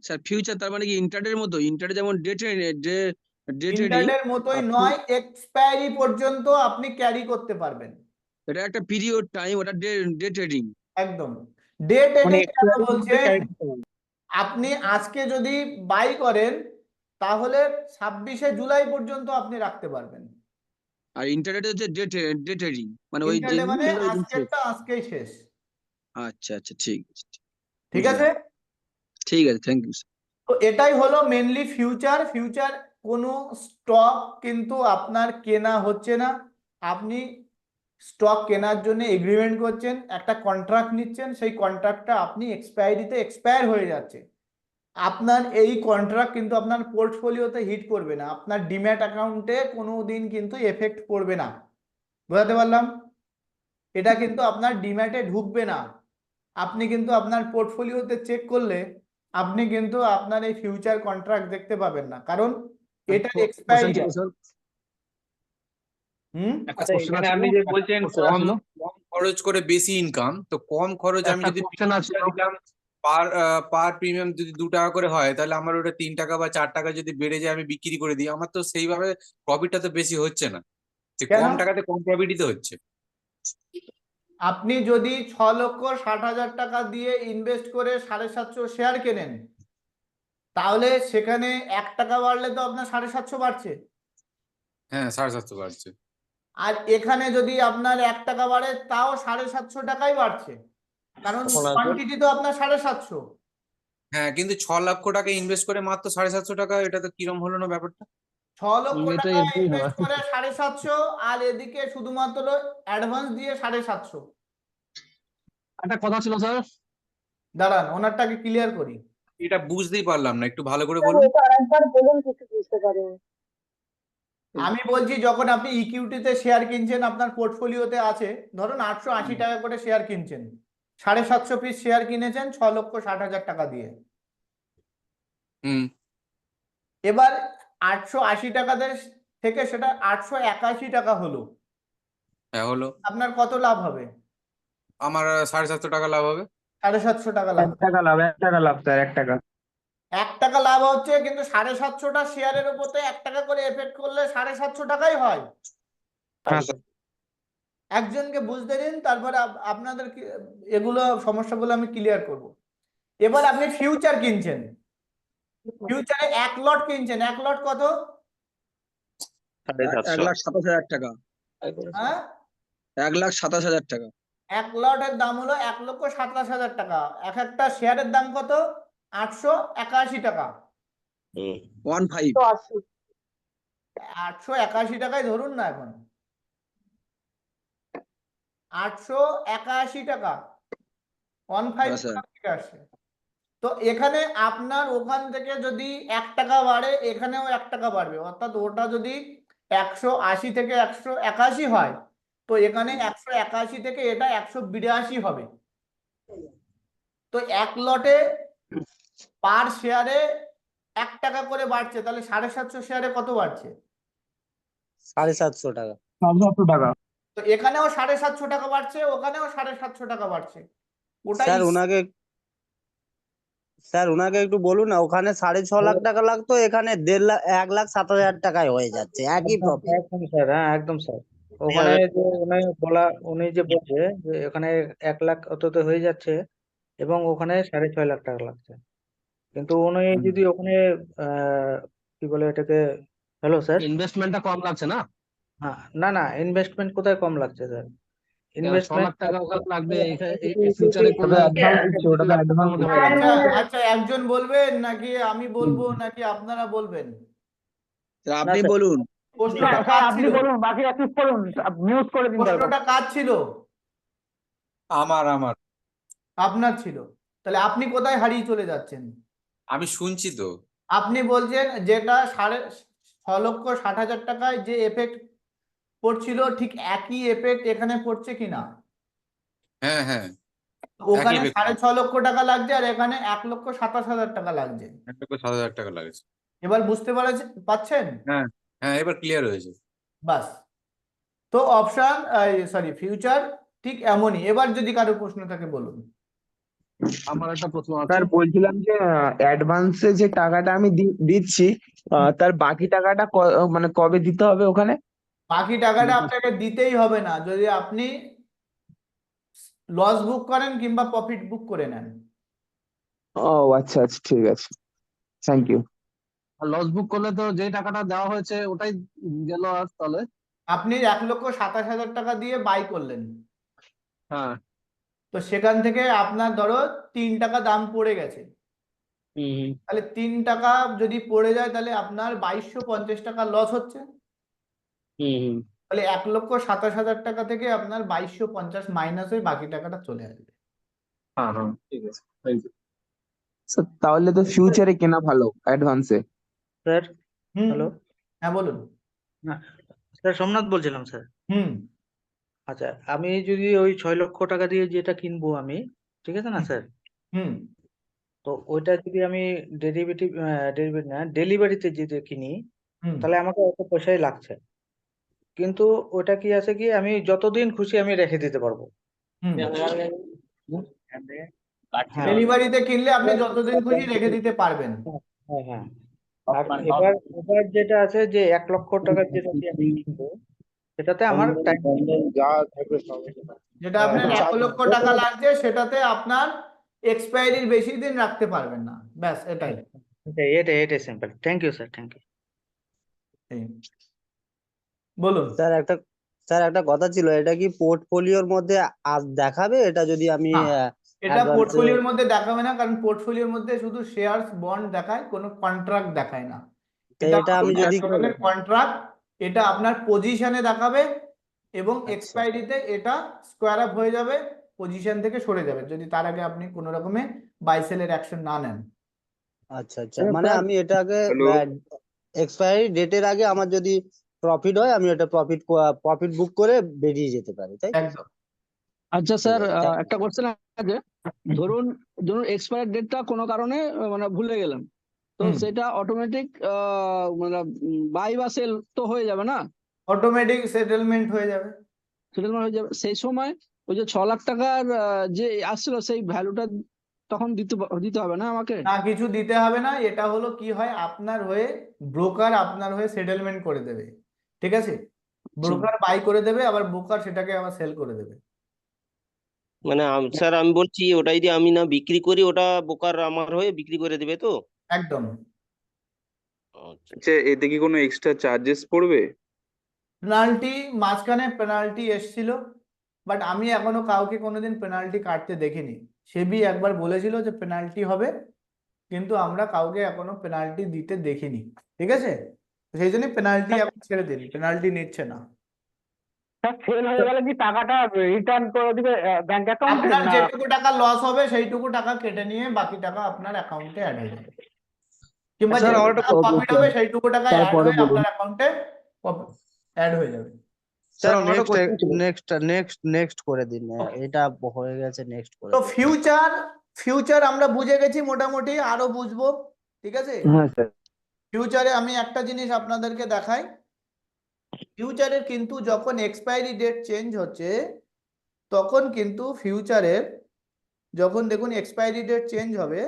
F: স্যার ফিউচার তার মানে কি ইন্টারডের মতো? ইন্টারডে যেমন ডে ট্রেডিং,
A: ইন্টারডের মতোই নয়, এক্সপায়ারি পর্যন্ত আপনি ক্যারি করতে পারবেন।
F: এটা একটা পিরিয়ড টাইম, ওটা ডে ট্রেডিং।
A: একদম। ডে
C: মানে
A: ট্রেডিং কেন বলছেন? আপনি আজকে যদি বাই করেন, তাহলে 26শে জুলাই পর্যন্ত আপনি রাখতে পারবেন।
F: আর ইন্টারনেটে হচ্ছে ডে ট্রেডিং, মানে ওই
A: ইন্টারডে
F: যেদিন
A: মানে
F: কিনলো ওই দিন শেষ।
A: আজকেরটা আজকেই শেষ।
F: আচ্ছা আচ্ছা, ঠিক আছে,
A: ঠিক
F: বুঝলাম।
A: আছে?
F: ঠিক আছে, থ্যাংক ইউ।
A: তো এটাই হলো মেনলি ফিউচার। ফিউচার কোনো স্টক কিন্তু আপনার কেনা হচ্ছে না, আপনি স্টক কেনার জন্য এগ্রিমেন্ট করছেন, একটা কন্ট্রাক্ট নিচ্ছেন, সেই কন্ট্রাক্টটা আপনি এক্সপায়ারিতে এক্সপায়ার হয়ে যাচ্ছে। আপনার এই কন্ট্রাক্ট কিন্তু আপনার পোর্টফোলিওতে হিট করবে না, আপনার ডিম্যাট অ্যাকাউন্টে কোনো দিন কিন্তু এফেক্ট পড়বে না। বোঝাতে পারলাম? এটা কিন্তু আপনার ডিম্যাটে ঢুকবে না। আপনি কিন্তু আপনার পোর্টফোলিওতে চেক করলে আপনি কিন্তু আপনার এই ফিউচার কন্ট্রাক্ট দেখতে পাবেন না, কারণ এটা এক্সপায়ারি। হুম।
I: আচ্ছা, এখানে আপনি যে বলছেন কম কম খরচ করে বেশি ইনকাম, তো কম খরচ আমি যদি premium দিলাম পার প্রিমিয়াম যদি 2 টাকা করে হয়, তাহলে আমার ওটা 3 টাকা বা 4 টাকা যদি বেড়ে যায়, আমি বিক্রি করে দিই, আমার তো সেইভাবে প্রফিটটা তো বেশি হচ্ছে না। যে
A: কেন?
I: কম টাকাতে কম প্রফিটই তো হচ্ছে।
A: আপনি যদি 6,60,000 টাকা দিয়ে ইনভেস্ট করে 750 শেয়ার কেনেন, তাহলে সেখানে 1 টাকা বাড়লে তো আপনার 750 বাড়ছে।
I: হ্যাঁ, 750 বাড়ছে।
A: আর এখানে যদি আপনার 1 টাকা বাড়ে, তাও 750 টাকাই বাড়ছে, কারণ কোয়ান্টিটি তো আপনার 750।
I: হ্যাঁ, কিন্তু 6 লক্ষ টাকা ইনভেস্ট করে মাত্র 750 টাকা, এটা তো কিরম হলো না ব্যাপারটা?
A: 6 লক্ষ
F: এটা
A: টাকা
F: এরকমই
A: ইনভেস্ট
F: হয়।
A: করে 750, আর এদিকে শুধুমাত্র অ্যাডভান্স দিয়ে 750।
F: একটা কথা ছিল স্যার,
A: দাঁড়ান, ওনারটাকে ক্লিয়ার করি।
I: এটা বুঝতেই পারলাম না, একটু ভালো করে
H: স্যার,
I: বলুন।
H: এটা আরেকবার বলুন, কিছু বুঝতে পারিনি।
A: আমি বলছি, যখন আপনি ইকুইটিতে শেয়ার কিনছেন, আপনার পোর্টফোলিওতে আছে, ধরুন 880 টাকা করে শেয়ার কিনছেন, 750 পিস শেয়ার কিনেছেন 6,60,000 টাকা দিয়ে।
I: হুম।
A: এবার 880 টাকাদের থেকে সেটা 881 টাকা হলো,
I: হ্যাঁ, হলো।
A: আপনার কত লাভ হবে?
I: আমার 750 টাকা লাভ হবে।
A: 750 টাকা লাভ।
C: 1 টাকা লাভ, 1 টাকা লাভ স্যার, 1 টাকা।
A: 1 টাকা লাভ হচ্ছে, কিন্তু 750টা শেয়ারের উপর 1 টাকা করে এফেক্ট করলে 750 টাকাই হয়।
C: হ্যাঁ স্যার।
A: একজনকে বুঝতে দিন, তারপরে আপনাদের এগুলো সমস্যাগুলো আমি ক্লিয়ার করব। এবার আপনি ফিউচার কিনছেন, ফিউচারে 1 লট কিনছেন, 1 লট কত?
F: 1,27,000 টাকা।
A: হ্যাঁ,
F: 1,27,000 টাকা।
A: 1 লটের দাম হলো 1,27,000 টাকা। এক একটা শেয়ারের দাম কত? 881 টাকা।
F: 15।
H: 180।
A: 881 টাকায় ধরুন না, এখন 881 টাকা, 15
F: স্যার।
A: কোথা থেকে আসছে? তো এখানে আপনার ওখান থেকে যদি 1 টাকা বাড়ে, এখানেও 1 টাকা বাড়বে, অর্থাৎ ওটা যদি 180 থেকে 181 হয়, তো এখানে 181 থেকে এটা 182 হবে। তো 1 লটে পার শেয়ারে 1 টাকা করে বাড়ছে, তাহলে 750 শেয়ারে কত বাড়ছে?
G: 750 টাকা।
C: 750 টাকা।
A: তো এখানেও 750 টাকা বাড়ছে, ওখানেও 750 টাকা বাড়ছে। ওটাই
G: স্যার ওনাকে একটু বলুন না, ওখানে 6.5 লাখ টাকা লাগতো, এখানে 1,07,000 টাকায় হয়ে যাচ্ছে, একই প্রফিট।
C: একদম স্যার, হ্যাঁ একদম স্যার। ওখানে যে উনি যে বলছে যে এখানে 1 লাখ অততে হয়ে যাচ্ছে, এবং ওখানে 6.5 লাখ টাকা লাগছে। কিন্তু উনি যদি ওখানে কি বলে এটাকে, হ্যালো স্যার,
F: ইনভেস্টমেন্টটা কম লাগছে না?
C: হ্যাঁ, না না, ইনভেস্টমেন্ট কোথায় কম লাগছে স্যার? ইনভেস্টমেন্ট
F: টাকা ওখানে লাগবে, ফিউচারে করলে
A: আচ্ছা আচ্ছা, একজন বলবেন নাকি আমি বলবো, নাকি আপনারা বলবেন?
F: আপনি বলুন।
A: প্রশ্নটা কার ছিল?
C: বাকিরা চুপ করুন, মিউট করে দিন।
A: প্রশ্নটা কার ছিল?
I: আমার
A: আপনার ছিল। তাহলে আপনি কোথায় হারিয়ে চলে যাচ্ছেন?
I: আমি শুনছি তো।
A: আপনি বলছেন যেটা 6,60,000 টাকায় যে এফেক্ট পড়ছিল ঠিক একই এফেক্ট এখানে পড়ছে কিনা?
I: হ্যাঁ হ্যাঁ,
A: ওখানে
I: effect
A: 6,50,000 টাকা লাগছে আর এখানে 1,27,000 টাকা লাগছে।
I: 1,07,000 টাকা লাগছে।
A: এবার বুঝতে পারছেন?
I: হ্যাঁ হ্যাঁ, এবার ক্লিয়ার হয়েছে।
A: বাস। তো অপশন ফিউচার ঠিক এমনই। এবার যদি কারো প্রশ্ন থাকে বলুন।
J: আমার একটা প্রশ্ন আছে।
K: স্যার বলছিলাম যে অ্যাডভান্সে যে টাকাটা আমি দিচ্ছি তার বাকি টাকাটা মানে কবে দিতে হবে ওখানে?
A: বাকি টাকাটা আপনাকে দিতেই হবে না যদি আপনি লস বুক করেন কিংবা প্রফিট বুক করে নেন।
K: ও আচ্ছা আচ্ছা, ঠিক আছে, থ্যাংক ইউ।
J: আর লস বুক করলে তো যে টাকাটা দেওয়া হয়েছে ওটাই গেল, আর তাহলে?
A: আপনি 1,27,000 টাকা দিয়ে বাই করলেন,
J: হ্যাঁ।
A: তো সেখান থেকে আপনার ধরো 3 টাকা দাম পড়ে গেছে,
J: হুম।
A: তাহলে 3 টাকা যদি পড়ে যায় তাহলে আপনার 2,250 টাকা লস হচ্ছে।
J: হুম।
A: তাহলে 1,27,000 টাকা থেকে আপনার 2,250 মাইনাস হয়ে বাকি টাকাটা চলে আসবে।
J: হ্যাঁ হ্যাঁ, ঠিক আছে, থ্যাংক ইউ।
K: স্যার তাহলে তো ফিউচারে কেনা ভালো অ্যাডভান্সে।
C: স্যার
A: হুম,
C: হ্যালো,
A: হ্যাঁ বলুন।
C: না স্যার সোমনাথ বলছিলাম স্যার।
A: হুম
C: আচ্ছা, আমি যদি ওই 6 লক্ষ টাকা দিয়ে যেটা কিনবো আমি, ঠিক আছে না স্যার?
A: হুম
C: তো ওইটা যদি আমি ডেরিভেটিভ না ডেলিভারিতে যদি কিনি,
A: হুম
C: তাহলে আমাকে অত পয়সাই লাগছে। কিন্তু ওটা কি আছে কি আমি যতদিন খুশি আমি রেখে দিতে পারবো।
A: হুম
C: হ্যাঁ
A: ডেলিভারিতে কিনলে আপনি যতদিন খুশি রেখে দিতে পারবেন।
C: হ্যাঁ হ্যাঁ। আর এবার এবার যেটা আছে যে 1 লক্ষ টাকার যেটা দিয়ে আমি কিনবো, সেটাতে আমার টাইম
A: যেটা আপনার 1,00,000 টাকা লাগছে সেটাতে আপনার এক্সপায়ারির বেশি দিন রাখতে পারবেন না, ব্যাস এটাই।
C: এটাই simple. Thank you sir, thank you.
A: এই। বলুন।
G: স্যার একটা কথা ছিল, এটা কি পোর্টফোলিওর মধ্যে দেখাবে এটা যদি আমি
A: না, এটা
G: advance
A: পোর্টফোলিওর মধ্যে দেখাবে না, কারণ পোর্টফোলিওর মধ্যে শুধু শেয়ারস বন্ড দেখায়, কোনো কন্ট্রাক্ট দেখায় না।
G: এটা আমি যদি
A: কন্ট্রাক্ট, এটা আপনার পজিশনে দেখাবে এবং
G: আচ্ছা।
A: এক্সপায়ারিতে এটা স্কোয়ার আপ হয়ে যাবে, পজিশন থেকে সরে যাবে যদি তার আগে আপনি কোনো রকমে বাই সেলের অ্যাকশন না নেন।
G: আচ্ছা আচ্ছা, মানে আমি এটাকে এক্সপায়ারি ডেটের আগে আমার যদি প্রফিট হয় আমি এটা প্রফিট বুক করে বেরিয়ে যেতে পারি, তাই তো?
A: একদম।
F: আচ্ছা স্যার,
G: ঠিক আছে,
F: একটা কোশ্চেন আছে। ধরুন ধরুন এক্সপায়ার ডেটটা কোনো কারণে মানে ভুলে গেলাম, তো
A: হুম।
F: সেটা অটোমেটিক মানে বাই বা সেল তো হয়ে যাবে না?
A: অটোমেটিক সেটেলমেন্ট হয়ে যাবে।
F: সেটেলমেন্ট হয়ে যাবে সেই সময়। ওই যে 6 লাখ টাকার যে আসছিল সেই ভ্যালুটা তখন দিতে হবে না আমাকে?
A: না, কিছু দিতে হবে না। এটা হলো কি হয়, আপনার হয়ে ব্রোকার আপনার হয়ে সেটেলমেন্ট করে দেবে, ঠিক আছে? ব্রোকার বাই করে দেবে, আবার ব্রোকার সেটাকে আবার সেল করে দেবে।
L: মানে স্যার আমি বলছি ওটা যদি আমি না বিক্রি করি ওটা ব্রোকার আমার হয়ে বিক্রি করে দেবে তো?
A: একদম।
L: আচ্ছা।
K: আচ্ছা, এতে কি কোনো এক্সট্রা চার্জেস পড়বে?
A: পেনাল্টি, মাঝখানে পেনাল্টি এসছিল, বাট আমি এখনো কাউকে কোনোদিন পেনাল্টি কাটতে দেখিনি। সেবি একবার বলেছিল যে পেনাল্টি হবে, কিন্তু আমরা কাউকে এখনো পেনাল্টি দিতে দেখিনি, ঠিক আছে? তো সেই জন্য পেনাল্টি এখন ছেড়ে দিন, পেনাল্টি নিচ্ছে না।
J: ফেল হয়ে গেলে কি টাকাটা রিটার্ন করে দিবে ব্যাংক অ্যাকাউন্টে
A: আপনার
J: না?
A: যেটুকু টাকা লস হবে সেইটুকু টাকা কেটে নিয়ে বাকি টাকা আপনার অ্যাকাউন্টে অ্যাড হয়ে যাবে, কিংবা
K: স্যার, আমার
A: যেটুকু
K: একটা
A: টাকা প্রফিট হবে সেইটুকু টাকা অ্যাড
K: তারপরে
A: হয়ে
K: বলুন।
A: আপনার অ্যাকাউন্টে অ্যাড হয়ে যাবে।
K: স্যার, আমার একটা question ছিল।
G: নেক্সট করে দিন, এটা হয়ে গেছে, নেক্সট করে
A: তো
G: দিন।
A: ফিউচার আমরা বুঝে গেছি মোটামুটি, আরো বুঝবো, ঠিক আছে?
K: হ্যাঁ স্যার।
A: ফিউচারে আমি একটা জিনিস আপনাদেরকে দেখাই। ফিউচারের কিন্তু যখন এক্সপায়ারি ডেট চেঞ্জ হচ্ছে, তখন কিন্তু ফিউচারের যখন দেখুন এক্সপায়ারি ডেট চেঞ্জ হবে,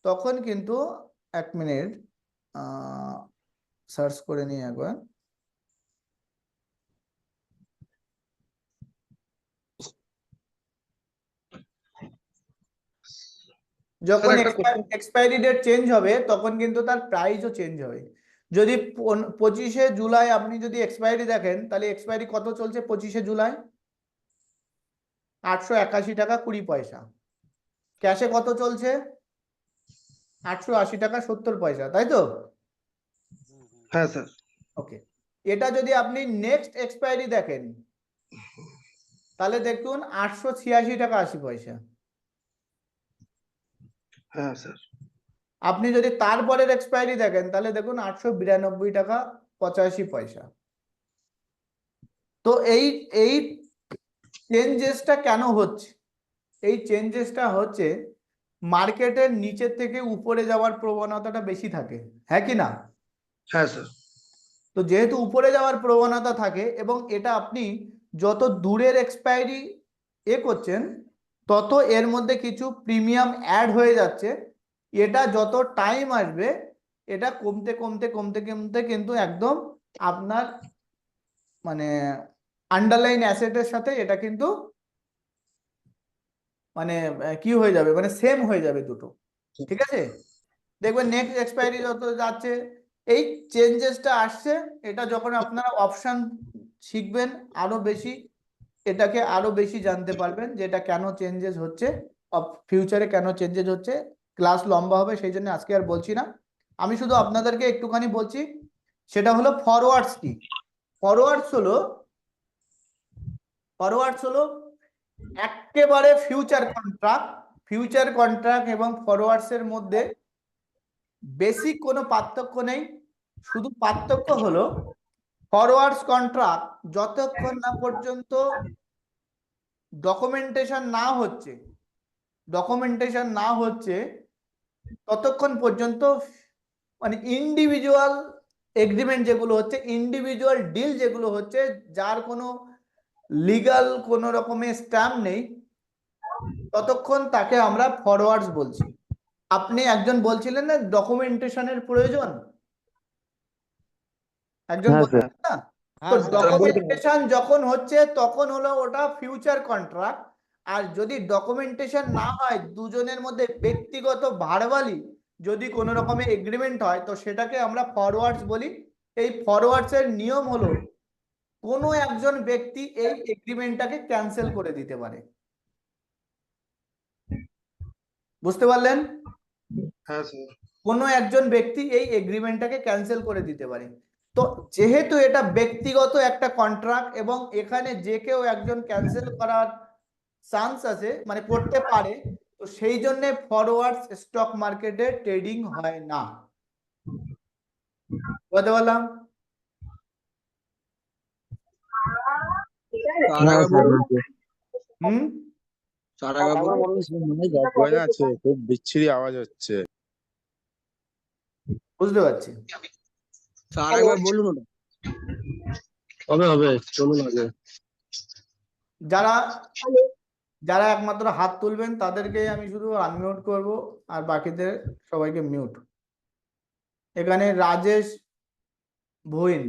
A: তখন কিন্তু 1 মিনিট সার্চ করে নিই একবার। যখন এক্সপায়ারি ডেট চেঞ্জ হবে তখন কিন্তু তার প্রাইসও চেঞ্জ হবে। যদি 25শে জুলাই আপনি যদি এক্সপায়ারি দেখেন, তাহলে এক্সপায়ারি কত চলছে 25শে জুলাই? 881 টাকা 20 পয়সা। ক্যাশে কত চলছে? 880 টাকা 70 পয়সা, তাই তো?
E: হ্যাঁ স্যার।
A: ওকে, এটা যদি আপনি নেক্সট এক্সপায়ারি দেখেন, তাহলে দেখুন 886 টাকা 80 পয়সা।
E: হ্যাঁ স্যার।
A: আপনি যদি তারপরের এক্সপায়ারি দেখেন তাহলে দেখুন 892 টাকা 85 পয়সা। তো এই চেঞ্জেসটা কেন হচ্ছে? এই চেঞ্জেসটা হচ্ছে মার্কেটের নিচের থেকে উপরে যাওয়ার প্রবণতাটা বেশি থাকে, হ্যাঁ কি না?
E: হ্যাঁ স্যার।
A: তো যেহেতু উপরে যাওয়ার প্রবণতা থাকে এবং এটা আপনি যত দূরের এক্সপায়ারি করছেন তত এর মধ্যে কিছু প্রিমিয়াম অ্যাড হয়ে যাচ্ছে। এটা যত টাইম আসবে এটা কমতে কমতে কমতে কমতে কিন্তু একদম আপনার মানে আন্ডারলাইন অ্যাসেটের সাথে এটা কিন্তু মানে কি হয়ে যাবে, মানে সেম হয়ে যাবে দুটো, ঠিক আছে? দেখবেন নেক্সট এক্সপায়ারি যত যাচ্ছে এই চেঞ্জেসটা আসছে। এটা যখন আপনারা অপশন শিখবেন আরো বেশি, এটাকে আরো বেশি জানতে পারবেন যে এটা কেন চেঞ্জেস হচ্ছে, ফিউচারে কেন চেঞ্জেস হচ্ছে। ক্লাস লম্বা হবে সেই জন্য আজকে আর বলছি না, আমি শুধু আপনাদেরকে একটুখানি বলছি। সেটা হলো ফরওয়ার্ডস কি। ফরওয়ার্ডস হলো একেবারে ফিউচার কন্ট্রাক্ট এবং ফরওয়ার্ডস এর মধ্যে বেসিক কোনো পার্থক্য নেই। শুধু পার্থক্য হলো ফরওয়ার্ডস কন্ট্রাক্ট যতক্ষণ না পর্যন্ত ডকুমেন্টেশন না হচ্ছে ততক্ষণ পর্যন্ত মানে ইন্ডিভিজুয়াল এগ্রিমেন্ট যেগুলো হচ্ছে, ইন্ডিভিজুয়াল ডিল যেগুলো হচ্ছে, যার কোনো লিগ্যাল কোনো রকমের স্ট্যাম্প নেই, ততক্ষণ তাকে আমরা ফরওয়ার্ডস বলছি। আপনি একজন বলছিলেন না ডকুমেন্টেশনের প্রয়োজন, একজন বলছিলেন না? তো ডকুমেন্টেশন যখন হচ্ছে তখন হলো ওটা ফিউচার কন্ট্রাক্ট। আর যদি ডকুমেন্টেশন না হয়, দুজনের মধ্যে ব্যক্তিগত ভার্বালি যদি কোনো রকমের এগ্রিমেন্ট হয় তো সেটাকে আমরা ফরওয়ার্ডস বলি। এই ফরওয়ার্ডস এর নিয়ম হলো কোনো একজন ব্যক্তি এই এগ্রিমেন্টটাকে ক্যান্সেল করে দিতে পারে। বুঝতে পারলেন?
E: হ্যাঁ স্যার।
A: কোনো একজন ব্যক্তি এই এগ্রিমেন্টটাকে ক্যান্সেল করে দিতে পারে। তো যেহেতু এটা ব্যক্তিগত একটা কন্ট্রাক্ট এবং এখানে যে কেউ একজন ক্যান্সেল করার চান্স আছে, মানে করতে পারে, তো সেই জন্য ফরওয়ার্ডস স্টক মার্কেটে ট্রেডিং হয় না। বুঝতে পারলাম? হুম,
K: আছে, খুব বিচ্ছিরি আওয়াজ হচ্ছে।
A: বুঝতে পারছি।
F: স্যার একবার বলুন ওটা।
K: হবে চলুন আগে।
A: যারা যারা একমাত্র হাত তুলবেন তাদেরকে আমি শুধু আনমিউট করব, আর বাকিদের সবাইকে মিউট। এখানে রাজেশ ভুইন,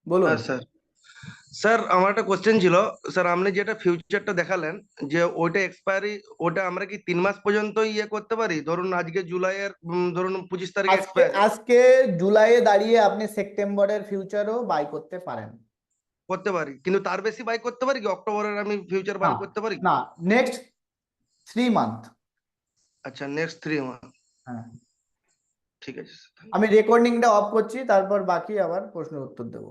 A: বলুন।
E: হ্যাঁ স্যার। স্যার আমার একটা কোশ্চেন ছিল। স্যার আপনি যেটা ফিউচারটা দেখালেন যে ওইটা এক্সপায়ারি, ওটা আমরা কি 3 মাস পর্যন্ত করতে পারি? ধরুন আজকে জুলাইয়ের ধরুন 25 তারিখ এক্সপায়ারি
A: আজকে জুলাইয়ে দাঁড়িয়ে আপনি সেপ্টেম্বরের ফিউচারও বাই করতে পারেন।
E: করতে পারি, কিন্তু তার বেশি বাই করতে পারি কি? অক্টোবরের আমি ফিউচার বাই করতে পারি?
A: না, নেক্সট 3 মান্থ।
E: আচ্ছা, নেক্সট 3 মাস।
A: হ্যাঁ,
E: ঠিক আছে স্যার।
A: আমি রেকর্ডিংটা অফ করছি, তারপর বাকি আবার প্রশ্নের উত্তর দেবো।